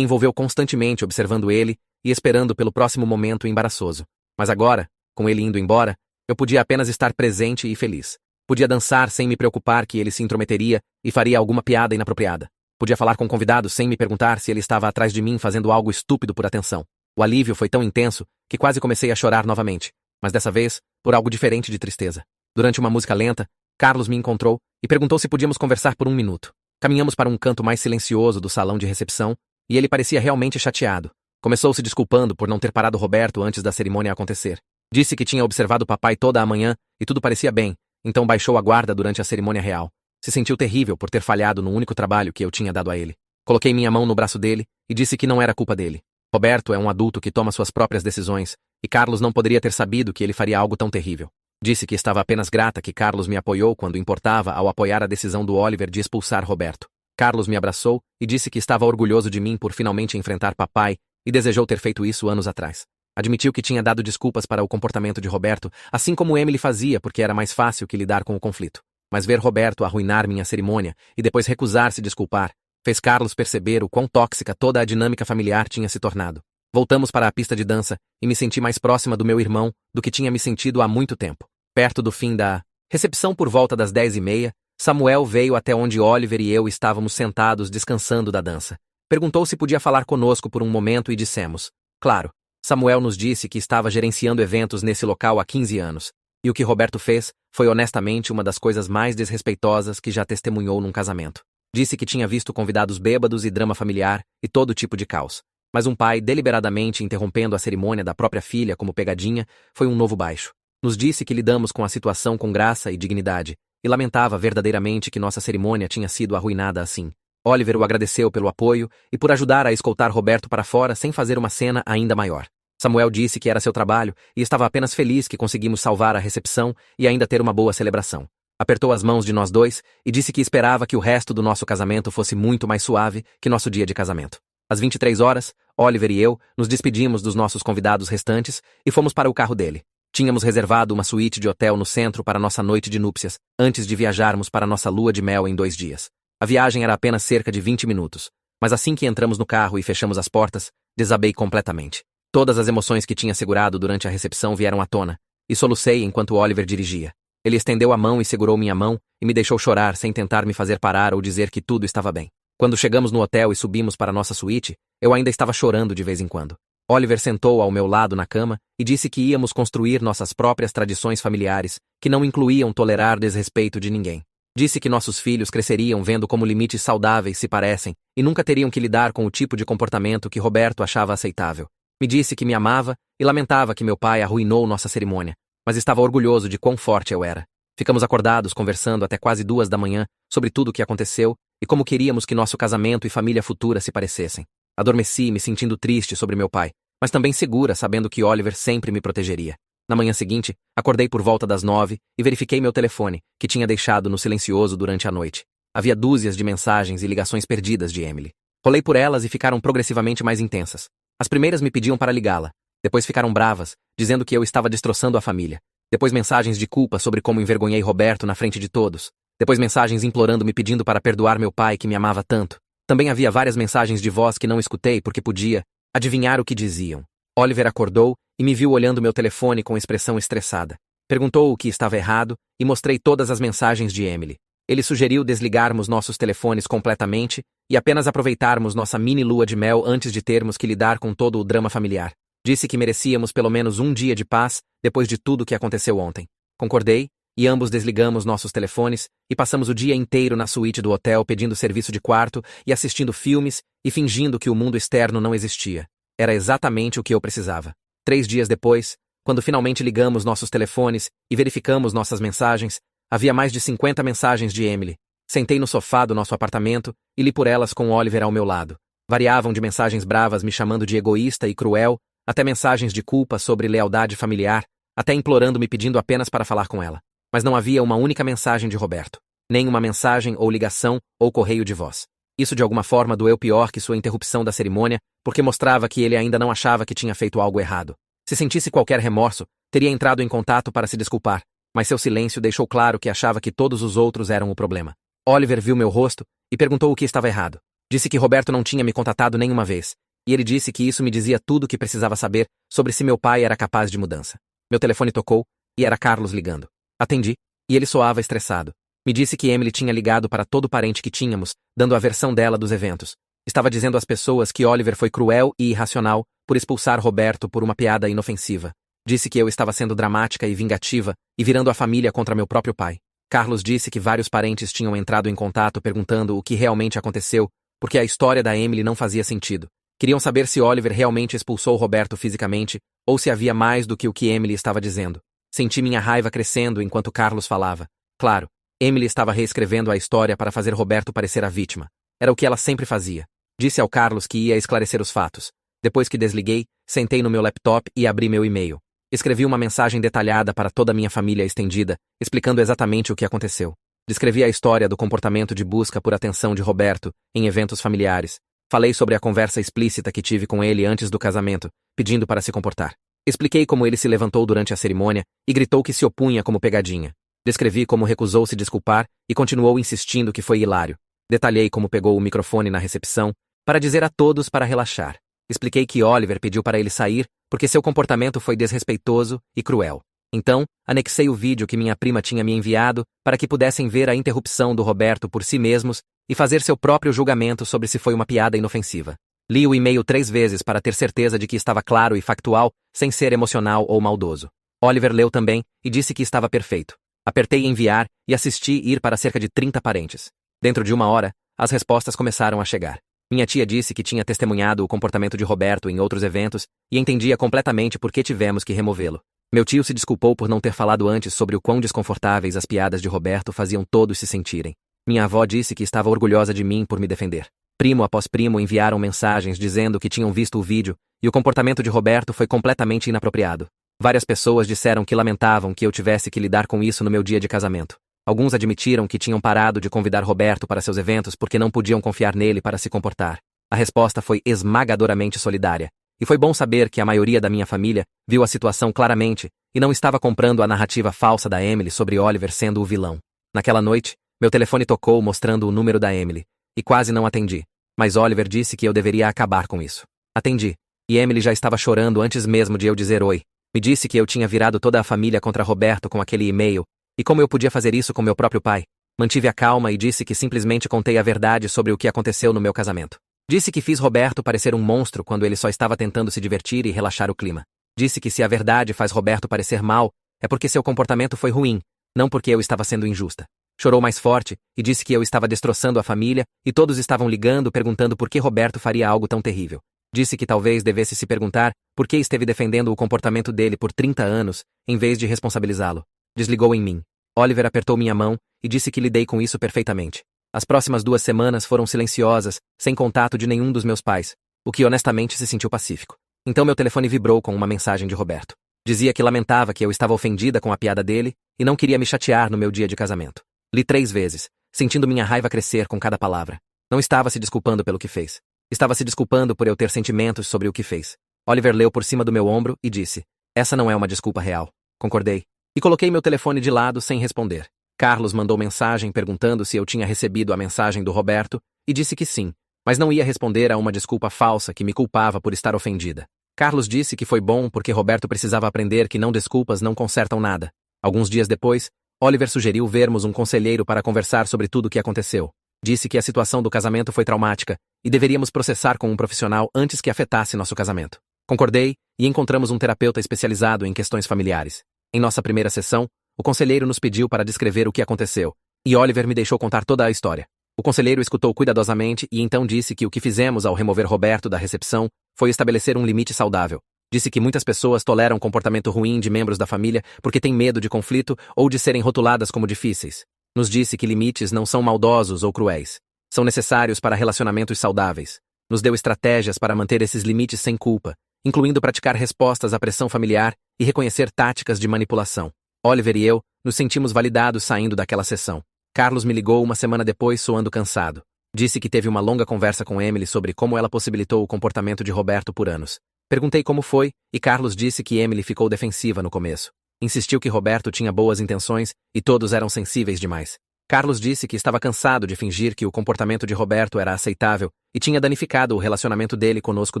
envolveu constantemente observando ele e esperando pelo próximo momento embaraçoso. Mas agora, com ele indo embora, eu podia apenas estar presente e feliz. Podia dançar sem me preocupar que ele se intrometeria e faria alguma piada inapropriada. Podia falar com convidados sem me perguntar se ele estava atrás de mim fazendo algo estúpido por atenção. O alívio foi tão intenso que quase comecei a chorar novamente, mas dessa vez, por algo diferente de tristeza. Durante uma música lenta, Carlos me encontrou e perguntou se podíamos conversar por 1 minuto. Caminhamos para um canto mais silencioso do salão de recepção e ele parecia realmente chateado. Começou se desculpando por não ter parado Roberto antes da cerimônia acontecer. Disse que tinha observado o papai toda a manhã e tudo parecia bem, então baixou a guarda durante a cerimônia real. Se sentiu terrível por ter falhado no único trabalho que eu tinha dado a ele. Coloquei minha mão no braço dele e disse que não era culpa dele. Roberto é um adulto que toma suas próprias decisões e Carlos não poderia ter sabido que ele faria algo tão terrível. Disse que estava apenas grata que Carlos me apoiou quando importava ao apoiar a decisão do Oliver de expulsar Roberto. Carlos me abraçou e disse que estava orgulhoso de mim por finalmente enfrentar papai e desejou ter feito isso anos atrás. Admitiu que tinha dado desculpas para o comportamento de Roberto, assim como Emily fazia porque era mais fácil que lidar com o conflito. Mas ver Roberto arruinar minha cerimônia e depois recusar-se desculpar, fez Carlos perceber o quão tóxica toda a dinâmica familiar tinha se tornado. Voltamos para a pista de dança e me senti mais próxima do meu irmão do que tinha me sentido há muito tempo. Perto do fim da recepção por volta das 10h30, Samuel veio até onde Oliver e eu estávamos sentados descansando da dança. Perguntou se podia falar conosco por um momento e dissemos, claro. Samuel nos disse que estava gerenciando eventos nesse local há 15 anos, e o que Roberto fez foi honestamente uma das coisas mais desrespeitosas que já testemunhou num casamento. Disse que tinha visto convidados bêbados e drama familiar e todo tipo de caos. Mas um pai deliberadamente interrompendo a cerimônia da própria filha como pegadinha foi um novo baixo. Nos disse que lidamos com a situação com graça e dignidade, e lamentava verdadeiramente que nossa cerimônia tinha sido arruinada assim. Oliver o agradeceu pelo apoio e por ajudar a escoltar Roberto para fora sem fazer uma cena ainda maior. Samuel disse que era seu trabalho e estava apenas feliz que conseguimos salvar a recepção e ainda ter uma boa celebração. Apertou as mãos de nós dois e disse que esperava que o resto do nosso casamento fosse muito mais suave que nosso dia de casamento. Às 23 horas, Oliver e eu nos despedimos dos nossos convidados restantes e fomos para o carro dele. Tínhamos reservado uma suíte de hotel no centro para nossa noite de núpcias, antes de viajarmos para nossa lua de mel em 2 dias. A viagem era apenas cerca de 20 minutos, mas assim que entramos no carro e fechamos as portas, desabei completamente. Todas as emoções que tinha segurado durante a recepção vieram à tona, e solucei enquanto Oliver dirigia. Ele estendeu a mão e segurou minha mão, e me deixou chorar sem tentar me fazer parar ou dizer que tudo estava bem. Quando chegamos no hotel e subimos para nossa suíte, eu ainda estava chorando de vez em quando. Oliver sentou ao meu lado na cama e disse que íamos construir nossas próprias tradições familiares, que não incluíam tolerar desrespeito de ninguém. Disse que nossos filhos cresceriam vendo como limites saudáveis se parecem e nunca teriam que lidar com o tipo de comportamento que Roberto achava aceitável. Me disse que me amava e lamentava que meu pai arruinou nossa cerimônia, mas estava orgulhoso de quão forte eu era. Ficamos acordados conversando até quase 2 da manhã sobre tudo o que aconteceu e como queríamos que nosso casamento e família futura se parecessem. Adormeci me sentindo triste sobre meu pai, mas também segura sabendo que Oliver sempre me protegeria. Na manhã seguinte, acordei por volta das 9 e verifiquei meu telefone, que tinha deixado no silencioso durante a noite. Havia dúzias de mensagens e ligações perdidas de Emily. Rolei por elas e ficaram progressivamente mais intensas. As primeiras me pediam para ligá-la, depois ficaram bravas, dizendo que eu estava destroçando a família. Depois mensagens de culpa sobre como envergonhei Roberto na frente de todos. Depois mensagens implorando-me pedindo para perdoar meu pai que me amava tanto. Também havia várias mensagens de voz que não escutei porque podia adivinhar o que diziam. Oliver acordou e me viu olhando meu telefone com expressão estressada. Perguntou o que estava errado e mostrei todas as mensagens de Emily. Ele sugeriu desligarmos nossos telefones completamente e apenas aproveitarmos nossa mini lua de mel antes de termos que lidar com todo o drama familiar. Disse que merecíamos pelo menos um dia de paz depois de tudo o que aconteceu ontem. Concordei, e ambos desligamos nossos telefones e passamos o dia inteiro na suíte do hotel pedindo serviço de quarto e assistindo filmes e fingindo que o mundo externo não existia. Era exatamente o que eu precisava. 3 dias depois, quando finalmente ligamos nossos telefones e verificamos nossas mensagens, havia mais de 50 mensagens de Emily. Sentei no sofá do nosso apartamento e li por elas com Oliver ao meu lado. Variavam de mensagens bravas me chamando de egoísta e cruel, até mensagens de culpa sobre lealdade familiar, até implorando-me pedindo apenas para falar com ela. Mas não havia uma única mensagem de Roberto. Nem uma mensagem ou ligação ou correio de voz. Isso de alguma forma doeu pior que sua interrupção da cerimônia, porque mostrava que ele ainda não achava que tinha feito algo errado. Se sentisse qualquer remorso, Teria entrado em contato para se desculpar, mas seu silêncio deixou claro que achava que todos os outros eram o problema. Oliver viu meu rosto e perguntou o que estava errado. Disse que Roberto não tinha me contatado nenhuma vez, e ele disse que isso me dizia tudo o que precisava saber sobre se meu pai era capaz de mudança. Meu telefone tocou, e era Carlos ligando. Atendi, e ele soava estressado. Me disse que Emily tinha ligado para todo parente que tínhamos, dando a versão dela dos eventos. Estava dizendo às pessoas que Oliver foi cruel e irracional por expulsar Roberto por uma piada inofensiva. Disse que eu estava sendo dramática e vingativa e virando a família contra meu próprio pai. Carlos disse que vários parentes tinham entrado em contato perguntando o que realmente aconteceu, porque a história da Emily não fazia sentido. Queriam saber se Oliver realmente expulsou Roberto fisicamente ou se havia mais do que o que Emily estava dizendo. Senti minha raiva crescendo enquanto Carlos falava. Claro, Emily estava reescrevendo a história para fazer Roberto parecer a vítima. Era o que ela sempre fazia. Disse ao Carlos que ia esclarecer os fatos. Depois que desliguei, sentei no meu laptop e abri meu e-mail. Escrevi uma mensagem detalhada para toda a minha família estendida, explicando exatamente o que aconteceu. Descrevi a história do comportamento de busca por atenção de Roberto em eventos familiares. Falei sobre a conversa explícita que tive com ele antes do casamento, pedindo para se comportar. Expliquei como ele se levantou durante a cerimônia e gritou que se opunha como pegadinha. Descrevi como recusou se desculpar e continuou insistindo que foi hilário. Detalhei como pegou o microfone na recepção para dizer a todos para relaxar. Expliquei que Oliver pediu para ele sair porque seu comportamento foi desrespeitoso e cruel. Então, anexei o vídeo que minha prima tinha me enviado para que pudessem ver a interrupção do Roberto por si mesmos e fazer seu próprio julgamento sobre se foi uma piada inofensiva. Li o e-mail 3 vezes para ter certeza de que estava claro e factual, sem ser emocional ou maldoso. Oliver leu também e disse que estava perfeito. Apertei enviar e assisti ir para cerca de 30 parentes. Dentro de 1 hora, as respostas começaram a chegar. Minha tia disse que tinha testemunhado o comportamento de Roberto em outros eventos e entendia completamente por que tivemos que removê-lo. Meu tio se desculpou por não ter falado antes sobre o quão desconfortáveis as piadas de Roberto faziam todos se sentirem. Minha avó disse que estava orgulhosa de mim por me defender. Primo após primo enviaram mensagens dizendo que tinham visto o vídeo e o comportamento de Roberto foi completamente inapropriado. Várias pessoas disseram que lamentavam que eu tivesse que lidar com isso no meu dia de casamento. Alguns admitiram que tinham parado de convidar Roberto para seus eventos porque não podiam confiar nele para se comportar. A resposta foi esmagadoramente solidária. E foi bom saber que a maioria da minha família viu a situação claramente e não estava comprando a narrativa falsa da Emily sobre Oliver sendo o vilão. Naquela noite, meu telefone tocou mostrando o número da Emily, e quase não atendi. Mas Oliver disse que eu deveria acabar com isso. Atendi, e Emily já estava chorando antes mesmo de eu dizer oi. Me disse que eu tinha virado toda a família contra Roberto com aquele e-mail, e como eu podia fazer isso com meu próprio pai. Mantive a calma e disse que simplesmente contei a verdade sobre o que aconteceu no meu casamento. Disse que fiz Roberto parecer um monstro quando ele só estava tentando se divertir e relaxar o clima. Disse que se a verdade faz Roberto parecer mal, é porque seu comportamento foi ruim, não porque eu estava sendo injusta. Chorou mais forte e disse que eu estava destroçando a família e todos estavam ligando perguntando por que Roberto faria algo tão terrível. Disse que talvez devesse se perguntar por que esteve defendendo o comportamento dele por 30 anos, em vez de responsabilizá-lo. Desligou em mim. Oliver apertou minha mão e disse que lidei com isso perfeitamente. As próximas 2 semanas foram silenciosas, sem contato de nenhum dos meus pais, o que honestamente se sentiu pacífico. Então meu telefone vibrou com uma mensagem de Roberto. Dizia que lamentava que eu estava ofendida com a piada dele e não queria me chatear no meu dia de casamento. Li 3 vezes, sentindo minha raiva crescer com cada palavra. Não estava se desculpando pelo que fez. Estava se desculpando por eu ter sentimentos sobre o que fez. Oliver leu por cima do meu ombro e disse: "Essa não é uma desculpa real." Concordei. E coloquei meu telefone de lado sem responder. Carlos mandou mensagem perguntando se eu tinha recebido a mensagem do Roberto e disse que sim, mas não ia responder a uma desculpa falsa que me culpava por estar ofendida. Carlos disse que foi bom porque Roberto precisava aprender que não desculpas não consertam nada. Alguns dias depois, Oliver sugeriu vermos um conselheiro para conversar sobre tudo o que aconteceu. Disse que a situação do casamento foi traumática e deveríamos processar com um profissional antes que afetasse nosso casamento. Concordei e encontramos um terapeuta especializado em questões familiares. Em nossa primeira sessão, o conselheiro nos pediu para descrever o que aconteceu, e Oliver me deixou contar toda a história. O conselheiro escutou cuidadosamente e então disse que o que fizemos ao remover Roberto da recepção foi estabelecer um limite saudável. Disse que muitas pessoas toleram comportamento ruim de membros da família porque têm medo de conflito ou de serem rotuladas como difíceis. Nos disse que limites não são maldosos ou cruéis. São necessários para relacionamentos saudáveis. Nos deu estratégias para manter esses limites sem culpa, incluindo praticar respostas à pressão familiar e reconhecer táticas de manipulação. Oliver e eu nos sentimos validados saindo daquela sessão. Carlos me ligou uma semana depois soando cansado. Disse que teve uma longa conversa com Emily sobre como ela possibilitou o comportamento de Roberto por anos. Perguntei como foi, e Carlos disse que Emily ficou defensiva no começo. Insistiu que Roberto tinha boas intenções e todos eram sensíveis demais. Carlos disse que estava cansado de fingir que o comportamento de Roberto era aceitável e tinha danificado o relacionamento dele conosco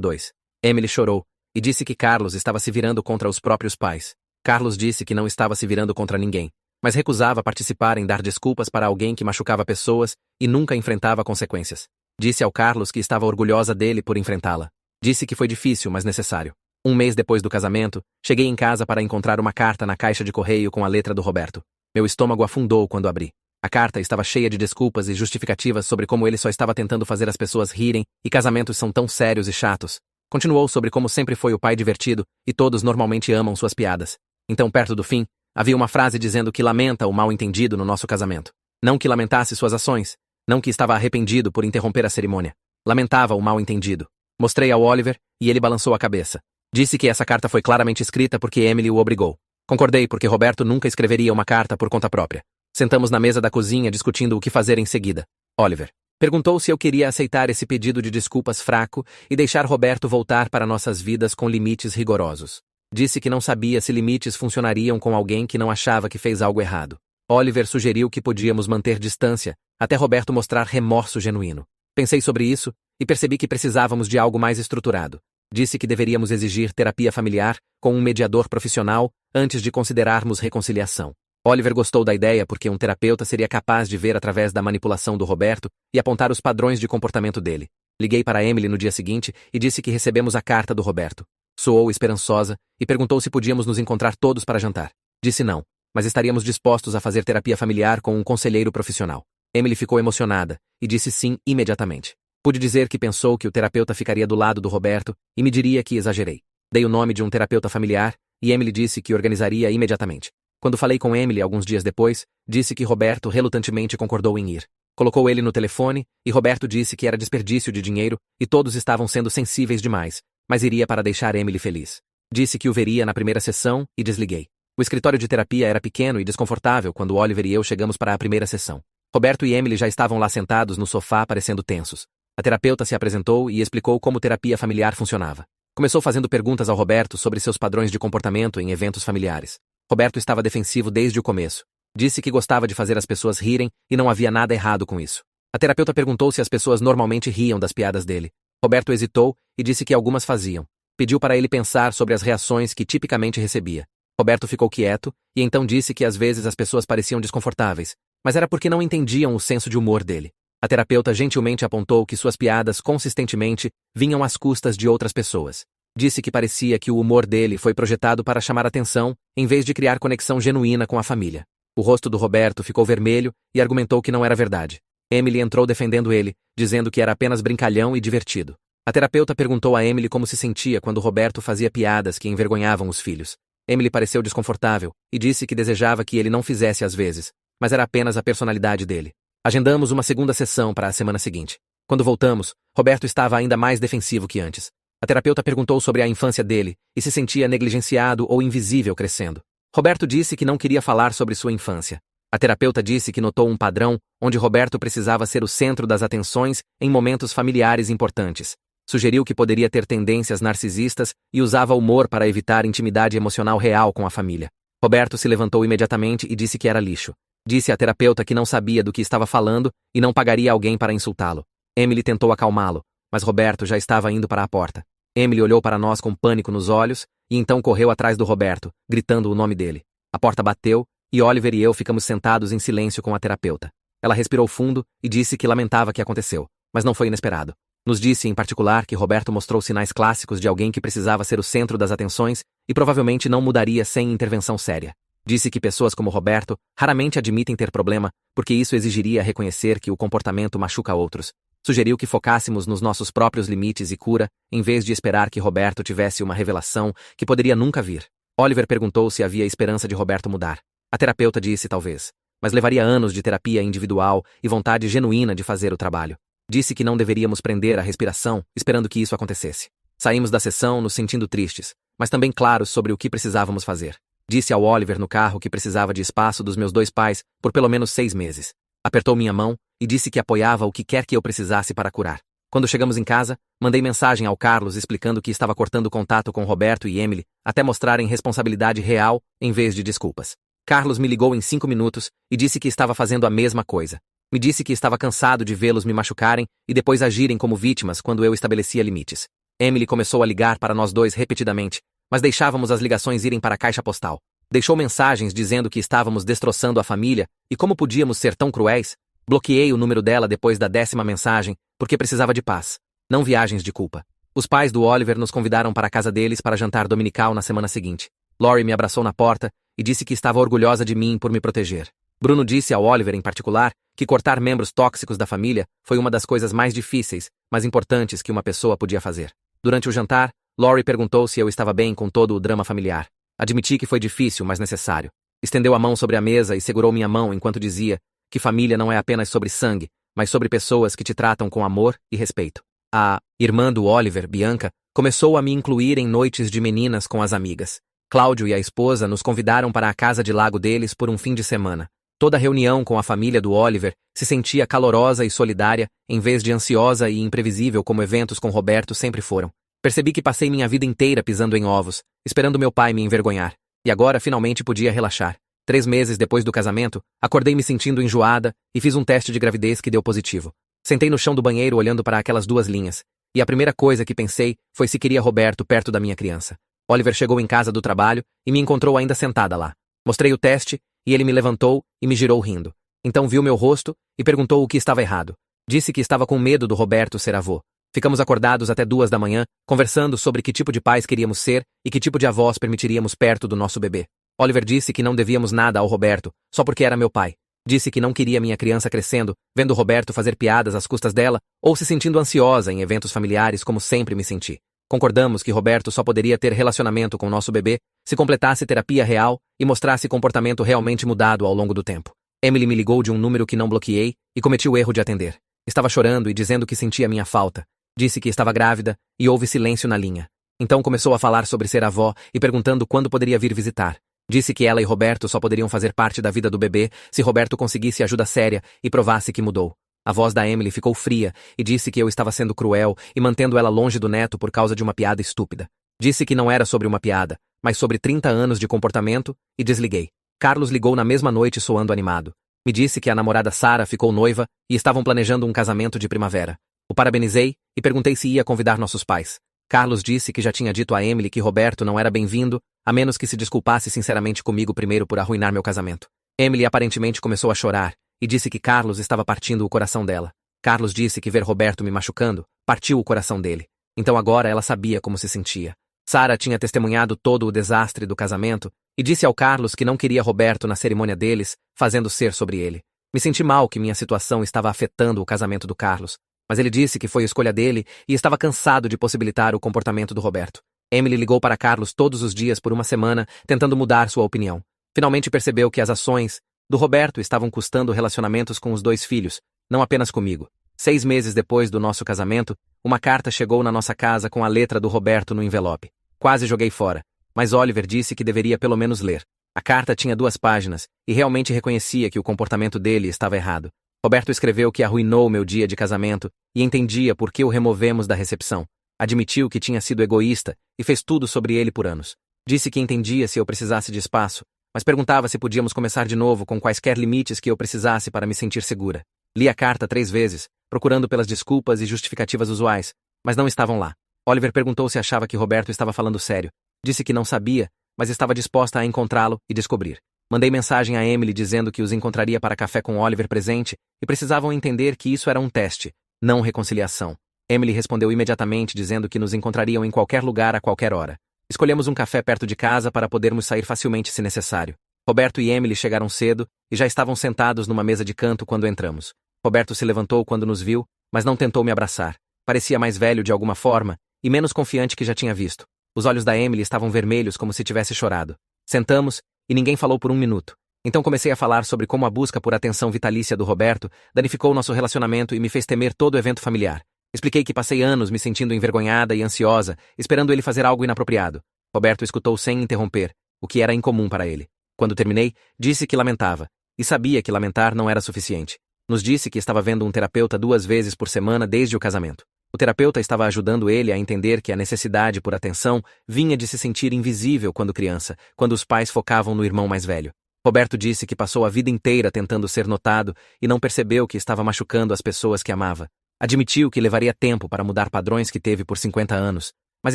dois. Emily chorou e disse que Carlos estava se virando contra os próprios pais. Carlos disse que não estava se virando contra ninguém, mas recusava participar em dar desculpas para alguém que machucava pessoas e nunca enfrentava consequências. Disse ao Carlos que estava orgulhosa dele por enfrentá-la. Disse que foi difícil, mas necessário. Um mês depois do casamento, cheguei em casa para encontrar uma carta na caixa de correio com a letra do Roberto. Meu estômago afundou quando abri. A carta estava cheia de desculpas e justificativas sobre como ele só estava tentando fazer as pessoas rirem e casamentos são tão sérios e chatos. Continuou sobre como sempre foi o pai divertido e todos normalmente amam suas piadas. Então, perto do fim, havia uma frase dizendo que lamenta o mal-entendido no nosso casamento. Não que lamentasse suas ações, não que estava arrependido por interromper a cerimônia. Lamentava o mal-entendido. Mostrei ao Oliver e ele balançou a cabeça. Disse que essa carta foi claramente escrita porque Emily o obrigou. Concordei porque Roberto nunca escreveria uma carta por conta própria. Sentamos na mesa da cozinha discutindo o que fazer em seguida. Oliver perguntou se eu queria aceitar esse pedido de desculpas fraco e deixar Roberto voltar para nossas vidas com limites rigorosos. Disse que não sabia se limites funcionariam com alguém que não achava que fez algo errado. Oliver sugeriu que podíamos manter distância, até Roberto mostrar remorso genuíno. Pensei sobre isso e percebi que precisávamos de algo mais estruturado. Disse que deveríamos exigir terapia familiar com um mediador profissional antes de considerarmos reconciliação. Oliver gostou da ideia porque um terapeuta seria capaz de ver através da manipulação do Roberto e apontar os padrões de comportamento dele. Liguei para Emily no dia seguinte e disse que recebemos a carta do Roberto. Soou esperançosa e perguntou se podíamos nos encontrar todos para jantar. Disse não, mas estaríamos dispostos a fazer terapia familiar com um conselheiro profissional. Emily ficou emocionada e disse sim imediatamente. Pude dizer que pensou que o terapeuta ficaria do lado do Roberto e me diria que exagerei. Dei o nome de um terapeuta familiar e Emily disse que organizaria imediatamente. Quando falei com Emily alguns dias depois, disse que Roberto relutantemente concordou em ir. Colocou ele no telefone e Roberto disse que era desperdício de dinheiro e todos estavam sendo sensíveis demais, mas iria para deixar Emily feliz. Disse que o veria na primeira sessão e desliguei. O escritório de terapia era pequeno e desconfortável quando Oliver e eu chegamos para a primeira sessão. Roberto e Emily já estavam lá sentados no sofá parecendo tensos. A terapeuta se apresentou e explicou como terapia familiar funcionava. Começou fazendo perguntas ao Roberto sobre seus padrões de comportamento em eventos familiares. Roberto estava defensivo desde o começo. Disse que gostava de fazer as pessoas rirem e não havia nada errado com isso. A terapeuta perguntou se as pessoas normalmente riam das piadas dele. Roberto hesitou e disse que algumas faziam. Pediu para ele pensar sobre as reações que tipicamente recebia. Roberto ficou quieto e então disse que às vezes as pessoas pareciam desconfortáveis, mas era porque não entendiam o senso de humor dele. A terapeuta gentilmente apontou que suas piadas consistentemente vinham às custas de outras pessoas. Disse que parecia que o humor dele foi projetado para chamar atenção, em vez de criar conexão genuína com a família. O rosto do Roberto ficou vermelho e argumentou que não era verdade. Emily entrou defendendo ele, dizendo que era apenas brincalhão e divertido. A terapeuta perguntou a Emily como se sentia quando Roberto fazia piadas que envergonhavam os filhos. Emily pareceu desconfortável e disse que desejava que ele não fizesse às vezes, mas era apenas a personalidade dele. Agendamos uma segunda sessão para a semana seguinte. Quando voltamos, Roberto estava ainda mais defensivo que antes. A terapeuta perguntou sobre a infância dele e se sentia negligenciado ou invisível crescendo. Roberto disse que não queria falar sobre sua infância. A terapeuta disse que notou um padrão onde Roberto precisava ser o centro das atenções em momentos familiares importantes. Sugeriu que poderia ter tendências narcisistas e usava humor para evitar intimidade emocional real com a família. Roberto se levantou imediatamente e disse que era lixo. Disse à terapeuta que não sabia do que estava falando e não pagaria alguém para insultá-lo. Emily tentou acalmá-lo, mas Roberto já estava indo para a porta. Emily olhou para nós com pânico nos olhos e então correu atrás do Roberto, gritando o nome dele. A porta bateu e Oliver e eu ficamos sentados em silêncio com a terapeuta. Ela respirou fundo e disse que lamentava o que aconteceu, mas não foi inesperado. Nos disse, em particular, que Roberto mostrou sinais clássicos de alguém que precisava ser o centro das atenções e provavelmente não mudaria sem intervenção séria. Disse que pessoas como Roberto raramente admitem ter problema, porque isso exigiria reconhecer que o comportamento machuca outros. Sugeriu que focássemos nos nossos próprios limites e cura, em vez de esperar que Roberto tivesse uma revelação que poderia nunca vir. Oliver perguntou se havia esperança de Roberto mudar. A terapeuta disse talvez, mas levaria anos de terapia individual e vontade genuína de fazer o trabalho. Disse que não deveríamos prender a respiração, esperando que isso acontecesse. Saímos da sessão nos sentindo tristes, mas também claros sobre o que precisávamos fazer. Disse ao Oliver no carro que precisava de espaço dos meus dois pais por pelo menos 6 meses. Apertou minha mão e disse que apoiava o que quer que eu precisasse para curar. Quando chegamos em casa, mandei mensagem ao Carlos explicando que estava cortando contato com Roberto e Emily até mostrarem responsabilidade real em vez de desculpas. Carlos me ligou em 5 minutos e disse que estava fazendo a mesma coisa. Me disse que estava cansado de vê-los me machucarem e depois agirem como vítimas quando eu estabelecia limites. Emily começou a ligar para nós dois repetidamente, mas deixávamos as ligações irem para a caixa postal. Deixou mensagens dizendo que estávamos destroçando a família e como podíamos ser tão cruéis. Bloqueei o número dela depois da 10ª mensagem, porque precisava de paz, não viagens de culpa. Os pais do Oliver nos convidaram para a casa deles para jantar dominical na semana seguinte. Lori me abraçou na porta e disse que estava orgulhosa de mim por me proteger. Bruno disse ao Oliver, em particular, que cortar membros tóxicos da família foi uma das coisas mais difíceis, mas importantes que uma pessoa podia fazer. Durante o jantar, Lori perguntou se eu estava bem com todo o drama familiar. Admiti que foi difícil, mas necessário. Estendeu a mão sobre a mesa e segurou minha mão enquanto dizia que família não é apenas sobre sangue, mas sobre pessoas que te tratam com amor e respeito. A irmã do Oliver, Bianca, começou a me incluir em noites de meninas com as amigas. Cláudio e a esposa nos convidaram para a casa de lago deles por um fim de semana. Toda reunião com a família do Oliver se sentia calorosa e solidária, em vez de ansiosa e imprevisível como eventos com Roberto sempre foram. Percebi que passei minha vida inteira pisando em ovos, esperando meu pai me envergonhar. E agora finalmente podia relaxar. 3 meses depois do casamento, acordei me sentindo enjoada e fiz um teste de gravidez que deu positivo. Sentei no chão do banheiro olhando para aquelas 2 linhas. E a primeira coisa que pensei foi se queria Roberto perto da minha criança. Oliver chegou em casa do trabalho e me encontrou ainda sentada lá. Mostrei o teste e ele me levantou e me girou rindo. Então viu meu rosto e perguntou o que estava errado. Disse que estava com medo do Roberto ser avô. Ficamos acordados até 2 da manhã, conversando sobre que tipo de pais queríamos ser e que tipo de avós permitiríamos perto do nosso bebê. Oliver disse que não devíamos nada ao Roberto, só porque era meu pai. Disse que não queria minha criança crescendo, vendo Roberto fazer piadas às custas dela, ou se sentindo ansiosa em eventos familiares como sempre me senti. Concordamos que Roberto só poderia ter relacionamento com nosso bebê se completasse terapia real e mostrasse comportamento realmente mudado ao longo do tempo. Emily me ligou de um número que não bloqueei e cometi o erro de atender. Estava chorando e dizendo que sentia minha falta. Disse que estava grávida e houve silêncio na linha. Então começou a falar sobre ser avó e perguntando quando poderia vir visitar. Disse que ela e Roberto só poderiam fazer parte da vida do bebê se Roberto conseguisse ajuda séria e provasse que mudou. A voz da Emily ficou fria e disse que eu estava sendo cruel e mantendo ela longe do neto por causa de uma piada estúpida. Disse que não era sobre uma piada, mas sobre 30 anos de comportamento e desliguei. Carlos ligou na mesma noite soando animado. Me disse que a namorada Sara ficou noiva e estavam planejando um casamento de primavera. O parabenizei e perguntei se ia convidar nossos pais. Carlos disse que já tinha dito a Emily que Roberto não era bem-vindo, a menos que se desculpasse sinceramente comigo primeiro por arruinar meu casamento. Emily aparentemente começou a chorar e disse que Carlos estava partindo o coração dela. Carlos disse que ver Roberto me machucando partiu o coração dele. Então agora ela sabia como se sentia. Sara tinha testemunhado todo o desastre do casamento e disse ao Carlos que não queria Roberto na cerimônia deles, fazendo ser sobre ele. Me senti mal que minha situação estava afetando o casamento do Carlos, mas ele disse que foi escolha dele e estava cansado de possibilitar o comportamento do Roberto. Emily ligou para Carlos todos os dias por uma semana, tentando mudar sua opinião. Finalmente percebeu que as ações do Roberto estavam custando relacionamentos com os 2 filhos, não apenas comigo. 6 meses depois do nosso casamento, uma carta chegou na nossa casa com a letra do Roberto no envelope. Quase joguei fora, mas Oliver disse que deveria pelo menos ler. A carta tinha 2 páginas e realmente reconhecia que o comportamento dele estava errado. Roberto escreveu que arruinou meu dia de casamento e entendia por que o removemos da recepção. Admitiu que tinha sido egoísta e fez tudo sobre ele por anos. Disse que entendia se eu precisasse de espaço, mas perguntava se podíamos começar de novo com quaisquer limites que eu precisasse para me sentir segura. Li a carta 3 vezes, procurando pelas desculpas e justificativas usuais, mas não estavam lá. Oliver perguntou se achava que Roberto estava falando sério. Disse que não sabia, mas estava disposta a encontrá-lo e descobrir. Mandei mensagem a Emily dizendo que os encontraria para café com Oliver presente e precisavam entender que isso era um teste, não reconciliação. Emily respondeu imediatamente dizendo que nos encontrariam em qualquer lugar a qualquer hora. Escolhemos um café perto de casa para podermos sair facilmente se necessário. Roberto e Emily chegaram cedo e já estavam sentados numa mesa de canto quando entramos. Roberto se levantou quando nos viu, mas não tentou me abraçar. Parecia mais velho de alguma forma e menos confiante que já tinha visto. Os olhos da Emily estavam vermelhos como se tivesse chorado. Sentamos e ninguém falou por 1 minuto. Então comecei a falar sobre como a busca por atenção vitalícia do Roberto danificou nosso relacionamento e me fez temer todo evento familiar. Expliquei que passei anos me sentindo envergonhada e ansiosa, esperando ele fazer algo inapropriado. Roberto escutou sem interromper, o que era incomum para ele. Quando terminei, disse que lamentava, e sabia que lamentar não era suficiente. Nos disse que estava vendo um terapeuta 2 vezes por semana desde o casamento. O terapeuta estava ajudando ele a entender que a necessidade por atenção vinha de se sentir invisível quando criança, quando os pais focavam no irmão mais velho. Roberto disse que passou a vida inteira tentando ser notado e não percebeu que estava machucando as pessoas que amava. Admitiu que levaria tempo para mudar padrões que teve por 50 anos, mas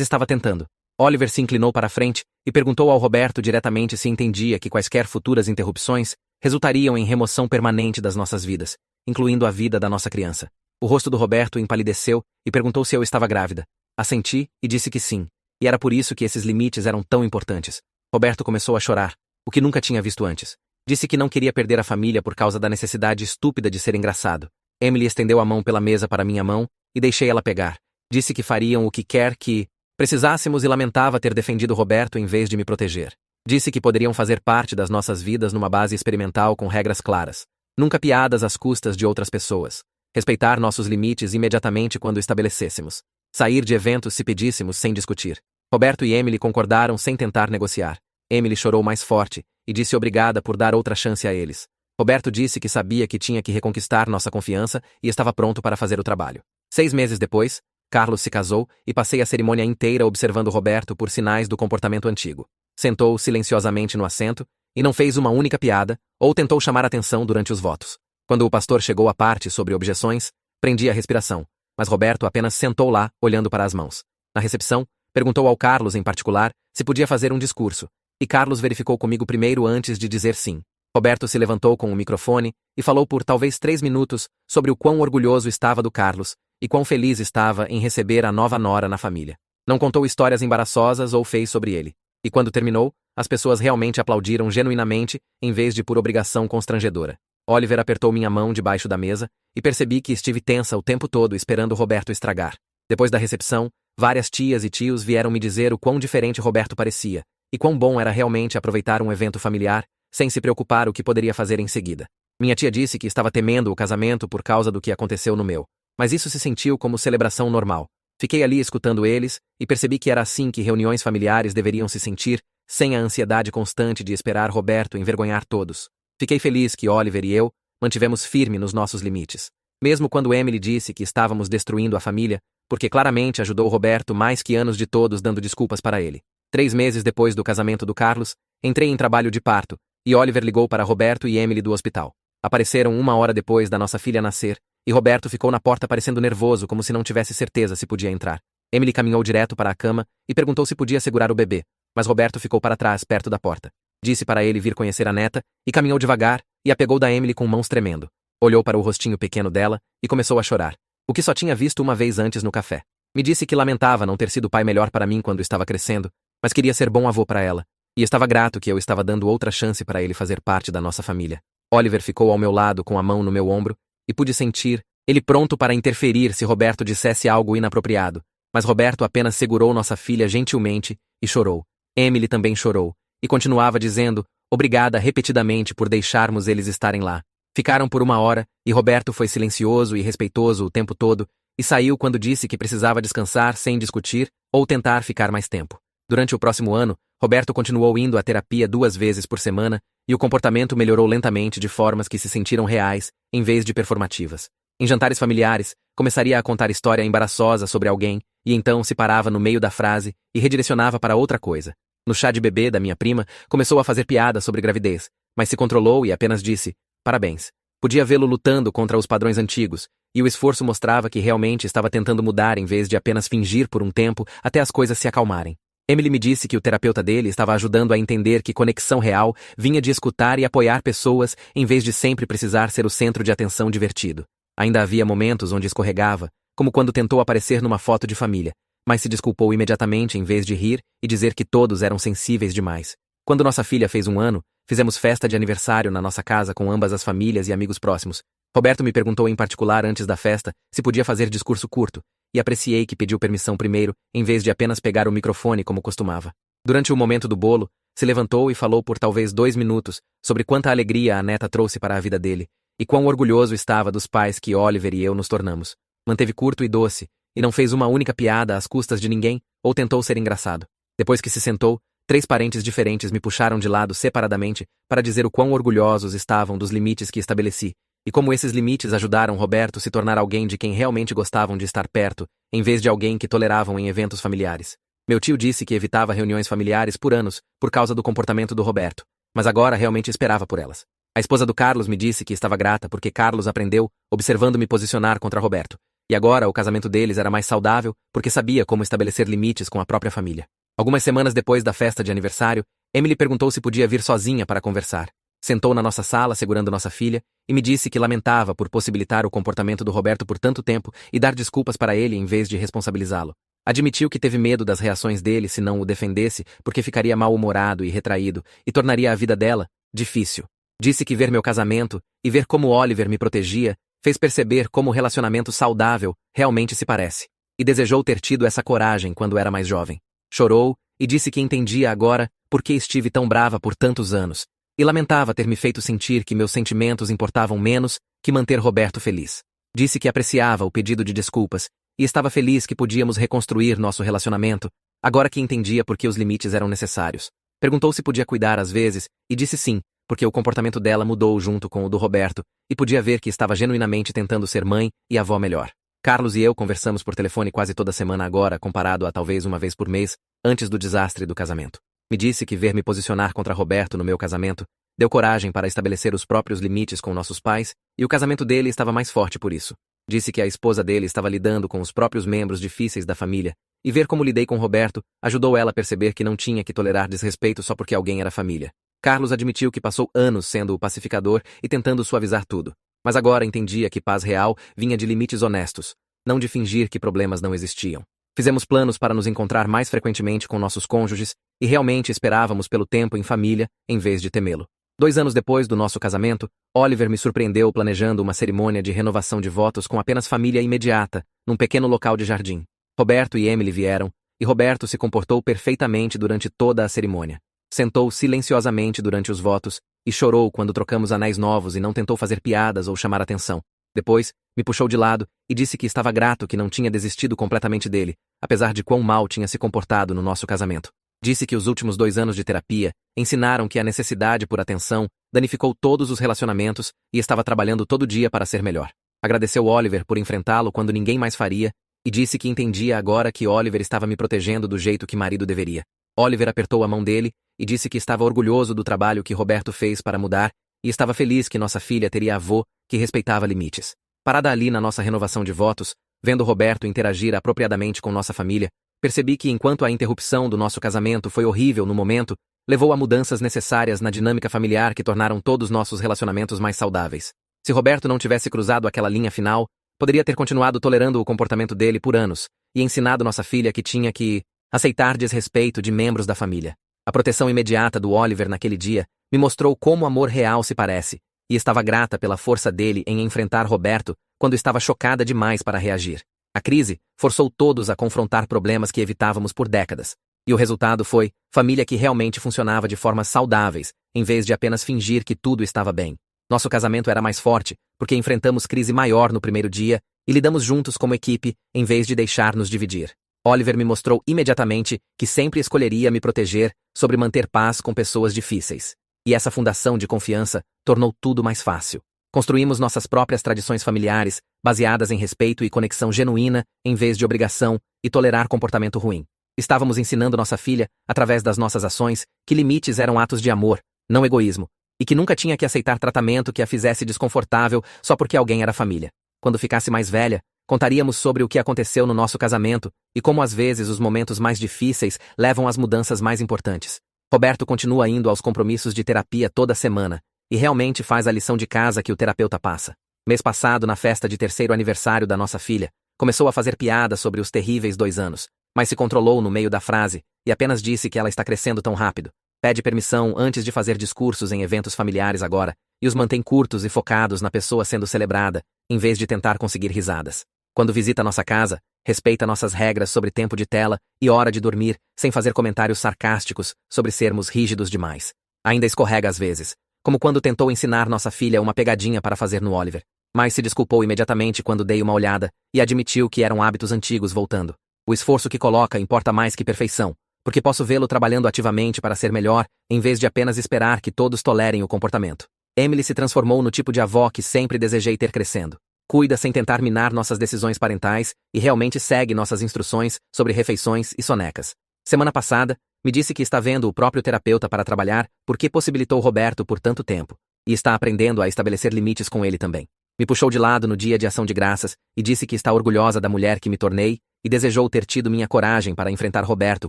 estava tentando. Oliver se inclinou para a frente e perguntou ao Roberto diretamente se entendia que quaisquer futuras interrupções resultariam em remoção permanente das nossas vidas, incluindo a vida da nossa criança. O rosto do Roberto empalideceu e perguntou se eu estava grávida. Assenti e disse que sim, e era por isso que esses limites eram tão importantes. Roberto começou a chorar, o que nunca tinha visto antes. Disse que não queria perder a família por causa da necessidade estúpida de ser engraçado. Emily estendeu a mão pela mesa para minha mão e deixei ela pegar. Disse que fariam o que quer que precisássemos e lamentava ter defendido Roberto em vez de me proteger. Disse que poderiam fazer parte das nossas vidas numa base experimental com regras claras. Nunca piadas às custas de outras pessoas. Respeitar nossos limites imediatamente quando estabelecêssemos. Sair de eventos se pedíssemos sem discutir. Roberto e Emily concordaram sem tentar negociar. Emily chorou mais forte e disse obrigada por dar outra chance a eles. Roberto disse que sabia que tinha que reconquistar nossa confiança e estava pronto para fazer o trabalho. 6 meses depois, Carlos se casou e passei a cerimônia inteira observando Roberto por sinais do comportamento antigo. Sentou silenciosamente no assento e não fez uma única piada ou tentou chamar atenção durante os votos. Quando o pastor chegou à parte sobre objeções, prendi a respiração, mas Roberto apenas sentou lá, olhando para as mãos. Na recepção, perguntou ao Carlos em particular se podia fazer um discurso, e Carlos verificou comigo primeiro antes de dizer sim. Roberto se levantou com o microfone e falou por talvez 3 minutos sobre o quão orgulhoso estava do Carlos e quão feliz estava em receber a nova nora na família. Não contou histórias embaraçosas ou fez sobre ele. E quando terminou, as pessoas realmente aplaudiram genuinamente, em vez de por obrigação constrangedora. Oliver apertou minha mão debaixo da mesa e percebi que estive tensa o tempo todo esperando Roberto estragar. Depois da recepção, várias tias e tios vieram me dizer o quão diferente Roberto parecia e quão bom era realmente aproveitar um evento familiar sem se preocupar o que poderia fazer em seguida. Minha tia disse que estava temendo o casamento por causa do que aconteceu no meu, mas isso se sentiu como celebração normal. Fiquei ali escutando eles e percebi que era assim que reuniões familiares deveriam se sentir, sem a ansiedade constante de esperar Roberto envergonhar todos. Fiquei feliz que Oliver e eu mantivemos firme nos nossos limites. Mesmo quando Emily disse que estávamos destruindo a família, porque claramente ajudou Roberto mais que anos de todos dando desculpas para ele. 3 meses depois do casamento do Carlos, entrei em trabalho de parto, e Oliver ligou para Roberto e Emily do hospital. Apareceram 1 hora depois da nossa filha nascer, e Roberto ficou na porta parecendo nervoso, como se não tivesse certeza se podia entrar. Emily caminhou direto para a cama e perguntou se podia segurar o bebê, mas Roberto ficou para trás, perto da porta. Disse para ele vir conhecer a neta, e caminhou devagar, e a pegou da Emily com mãos tremendo. Olhou para o rostinho pequeno dela, e começou a chorar, o que só tinha visto uma vez antes no café. Me disse que lamentava não ter sido pai melhor para mim quando estava crescendo, mas queria ser bom avô para ela, e estava grato que eu estava dando outra chance para ele fazer parte da nossa família. Oliver ficou ao meu lado com a mão no meu ombro, e pude sentir ele pronto para interferir se Roberto dissesse algo inapropriado, mas Roberto apenas segurou nossa filha gentilmente e chorou. Emily também chorou, e continuava dizendo obrigada repetidamente por deixarmos eles estarem lá. Ficaram por 1 hora, e Roberto foi silencioso e respeitoso o tempo todo, e saiu quando disse que precisava descansar sem discutir ou tentar ficar mais tempo. Durante o próximo ano, Roberto continuou indo à terapia 2 vezes por semana, e o comportamento melhorou lentamente de formas que se sentiram reais, em vez de performativas. Em jantares familiares, começaria a contar história embaraçosa sobre alguém, e então se parava no meio da frase e redirecionava para outra coisa. No chá de bebê da minha prima, começou a fazer piadas sobre gravidez, mas se controlou e apenas disse, parabéns. Podia vê-lo lutando contra os padrões antigos, e o esforço mostrava que realmente estava tentando mudar em vez de apenas fingir por um tempo até as coisas se acalmarem. Emily me disse que o terapeuta dele estava ajudando a entender que conexão real vinha de escutar e apoiar pessoas em vez de sempre precisar ser o centro de atenção divertido. Ainda havia momentos onde escorregava, como quando tentou aparecer numa foto de família, mas se desculpou imediatamente em vez de rir e dizer que todos eram sensíveis demais. Quando nossa filha fez 1 ano, fizemos festa de aniversário na nossa casa com ambas as famílias e amigos próximos. Roberto me perguntou em particular antes da festa se podia fazer discurso curto, e apreciei que pediu permissão primeiro, em vez de apenas pegar o microfone como costumava. Durante o momento do bolo, se levantou e falou por talvez 2 minutos sobre quanta alegria a neta trouxe para a vida dele, e quão orgulhoso estava dos pais que Oliver e eu nos tornamos. Manteve curto e doce, e não fez uma única piada às custas de ninguém, ou tentou ser engraçado. Depois que se sentou, 3 parentes diferentes me puxaram de lado separadamente para dizer o quão orgulhosos estavam dos limites que estabeleci, e como esses limites ajudaram Roberto se tornar alguém de quem realmente gostavam de estar perto, em vez de alguém que toleravam em eventos familiares. Meu tio disse que evitava reuniões familiares por anos por causa do comportamento do Roberto, mas agora realmente esperava por elas. A esposa do Carlos me disse que estava grata porque Carlos aprendeu observando me posicionar contra Roberto, e agora o casamento deles era mais saudável porque sabia como estabelecer limites com a própria família. Algumas semanas depois da festa de aniversário, Emily perguntou se podia vir sozinha para conversar. Sentou na nossa sala segurando nossa filha e me disse que lamentava por possibilitar o comportamento do Roberto por tanto tempo e dar desculpas para ele em vez de responsabilizá-lo. Admitiu que teve medo das reações dele se não o defendesse porque ficaria mal-humorado e retraído e tornaria a vida dela difícil. Disse que ver meu casamento e ver como Oliver me protegia fez perceber como o relacionamento saudável realmente se parece. E desejou ter tido essa coragem quando era mais jovem. Chorou e disse que entendia agora por que estive tão brava por tantos anos. E lamentava ter me feito sentir que meus sentimentos importavam menos que manter Roberto feliz. Disse que apreciava o pedido de desculpas e estava feliz que podíamos reconstruir nosso relacionamento, agora que entendia por que os limites eram necessários. Perguntou se podia cuidar às vezes e disse sim, porque o comportamento dela mudou junto com o do Roberto e podia ver que estava genuinamente tentando ser mãe e avó melhor. Carlos e eu conversamos por telefone quase toda semana agora, comparado a talvez uma vez por mês, antes do desastre do casamento. Me disse que ver me posicionar contra Roberto no meu casamento deu coragem para estabelecer os próprios limites com nossos pais, e o casamento dele estava mais forte por isso. Disse que a esposa dele estava lidando com os próprios membros difíceis da família, e ver como lidei com Roberto ajudou ela a perceber que não tinha que tolerar desrespeito só porque alguém era família. Carlos admitiu que passou anos sendo o pacificador e tentando suavizar tudo, mas agora entendia que paz real vinha de limites honestos, não de fingir que problemas não existiam. Fizemos planos para nos encontrar mais frequentemente com nossos cônjuges e realmente esperávamos pelo tempo em família, em vez de temê-lo. 2 anos depois do nosso casamento, Oliver me surpreendeu planejando uma cerimônia de renovação de votos com apenas família imediata, num pequeno local de jardim. Roberto e Emily vieram, e Roberto se comportou perfeitamente durante toda a cerimônia. Sentou silenciosamente durante os votos e chorou quando trocamos anéis novos e não tentou fazer piadas ou chamar atenção. Depois, me puxou de lado e disse que estava grato que não tinha desistido completamente dele, apesar de quão mal tinha se comportado no nosso casamento. Disse que os últimos 2 anos de terapia ensinaram que a necessidade por atenção danificou todos os relacionamentos e estava trabalhando todo dia para ser melhor. Agradeceu Oliver por enfrentá-lo quando ninguém mais faria e disse que entendia agora que Oliver estava me protegendo do jeito que marido deveria. Oliver apertou a mão dele e disse que estava orgulhoso do trabalho que Roberto fez para mudar e estava feliz que nossa filha teria avô que respeitava limites. Parada ali na nossa renovação de votos, vendo Roberto interagir apropriadamente com nossa família, percebi que enquanto a interrupção do nosso casamento foi horrível no momento, levou a mudanças necessárias na dinâmica familiar que tornaram todos nossos relacionamentos mais saudáveis. Se Roberto não tivesse cruzado aquela linha final, poderia ter continuado tolerando o comportamento dele por anos e ensinado nossa filha que tinha que aceitar desrespeito de membros da família. A proteção imediata do Oliver naquele dia me mostrou como amor real se parece, e estava grata pela força dele em enfrentar Roberto quando estava chocada demais para reagir. A crise forçou todos a confrontar problemas que evitávamos por décadas, e o resultado foi família que realmente funcionava de formas saudáveis, em vez de apenas fingir que tudo estava bem. Nosso casamento era mais forte, porque enfrentamos crise maior no primeiro dia e lidamos juntos como equipe, em vez de deixar-nos dividir. Oliver me mostrou imediatamente que sempre escolheria me proteger sobre manter paz com pessoas difíceis. E essa fundação de confiança tornou tudo mais fácil. Construímos nossas próprias tradições familiares, baseadas em respeito e conexão genuína, em vez de obrigação e tolerar comportamento ruim. Estávamos ensinando nossa filha, através das nossas ações, que limites eram atos de amor, não egoísmo, e que nunca tinha que aceitar tratamento que a fizesse desconfortável só porque alguém era família. Quando ficasse mais velha, contaríamos sobre o que aconteceu no nosso casamento e como às vezes os momentos mais difíceis levam às mudanças mais importantes. Roberto continua indo aos compromissos de terapia toda semana e realmente faz a lição de casa que o terapeuta passa. Mês passado, na festa de 3º aniversário da nossa filha, começou a fazer piadas sobre os terríveis 2 anos, mas se controlou no meio da frase e apenas disse que ela está crescendo tão rápido. Pede permissão antes de fazer discursos em eventos familiares agora e os mantém curtos e focados na pessoa sendo celebrada, em vez de tentar conseguir risadas. Quando visita nossa casa, respeita nossas regras sobre tempo de tela e hora de dormir, sem fazer comentários sarcásticos sobre sermos rígidos demais. Ainda escorrega às vezes, como quando tentou ensinar nossa filha uma pegadinha para fazer no Oliver. Mas se desculpou imediatamente quando dei uma olhada e admitiu que eram hábitos antigos voltando. O esforço que coloca importa mais que perfeição, porque posso vê-lo trabalhando ativamente para ser melhor, em vez de apenas esperar que todos tolerem o comportamento. Emily se transformou no tipo de avó que sempre desejei ter crescendo. Cuida sem tentar minar nossas decisões parentais e realmente segue nossas instruções sobre refeições e sonecas. Semana passada, me disse que está vendo o próprio terapeuta para trabalhar porque possibilitou Roberto por tanto tempo, e está aprendendo a estabelecer limites com ele também. Me puxou de lado no dia de ação de graças e disse que está orgulhosa da mulher que me tornei e desejou ter tido minha coragem para enfrentar Roberto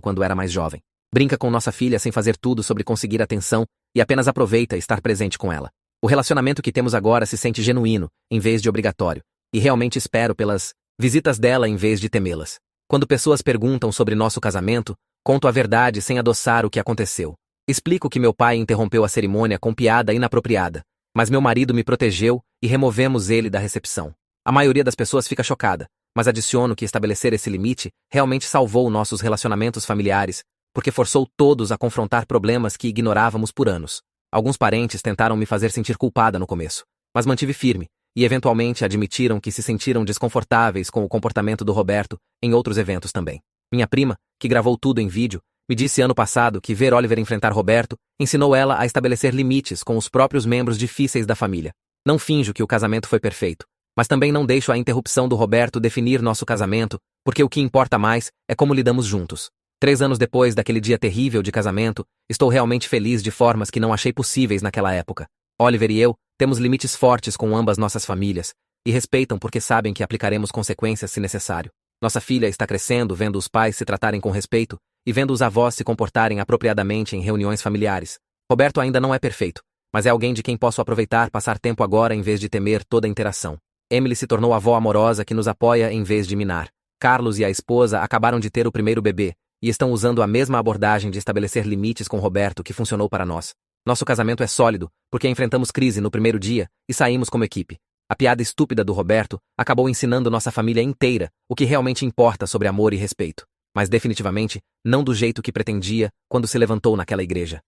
quando era mais jovem. Brinca com nossa filha sem fazer tudo sobre conseguir atenção e apenas aproveita estar presente com ela. O relacionamento que temos agora se sente genuíno, em vez de obrigatório, e realmente espero pelas visitas dela em vez de temê-las. Quando pessoas perguntam sobre nosso casamento, conto a verdade sem adoçar o que aconteceu. Explico que meu pai interrompeu a cerimônia com piada inapropriada, mas meu marido me protegeu e removemos ele da recepção. A maioria das pessoas fica chocada, mas adiciono que estabelecer esse limite realmente salvou nossos relacionamentos familiares, porque forçou todos a confrontar problemas que ignorávamos por anos. Alguns parentes tentaram me fazer sentir culpada no começo, mas mantive firme, e eventualmente admitiram que se sentiram desconfortáveis com o comportamento do Roberto em outros eventos também. Minha prima, que gravou tudo em vídeo, me disse ano passado que ver Oliver enfrentar Roberto ensinou ela a estabelecer limites com os próprios membros difíceis da família. Não finjo que o casamento foi perfeito, mas também não deixo a interrupção do Roberto definir nosso casamento, porque o que importa mais é como lidamos juntos. 3 anos depois daquele dia terrível de casamento, estou realmente feliz de formas que não achei possíveis naquela época. Oliver e eu temos limites fortes com ambas nossas famílias, e respeitam porque sabem que aplicaremos consequências se necessário. Nossa filha está crescendo vendo os pais se tratarem com respeito e vendo os avós se comportarem apropriadamente em reuniões familiares. Roberto ainda não é perfeito, mas é alguém de quem posso aproveitar passar tempo agora em vez de temer toda a interação. Emily se tornou a avó amorosa que nos apoia em vez de minar. Carlos e a esposa acabaram de ter o primeiro bebê, e estão usando a mesma abordagem de estabelecer limites com Roberto que funcionou para nós. Nosso casamento é sólido, porque enfrentamos crise no primeiro dia e saímos como equipe. A piada estúpida do Roberto acabou ensinando nossa família inteira o que realmente importa sobre amor e respeito, mas definitivamente não do jeito que pretendia quando se levantou naquela igreja.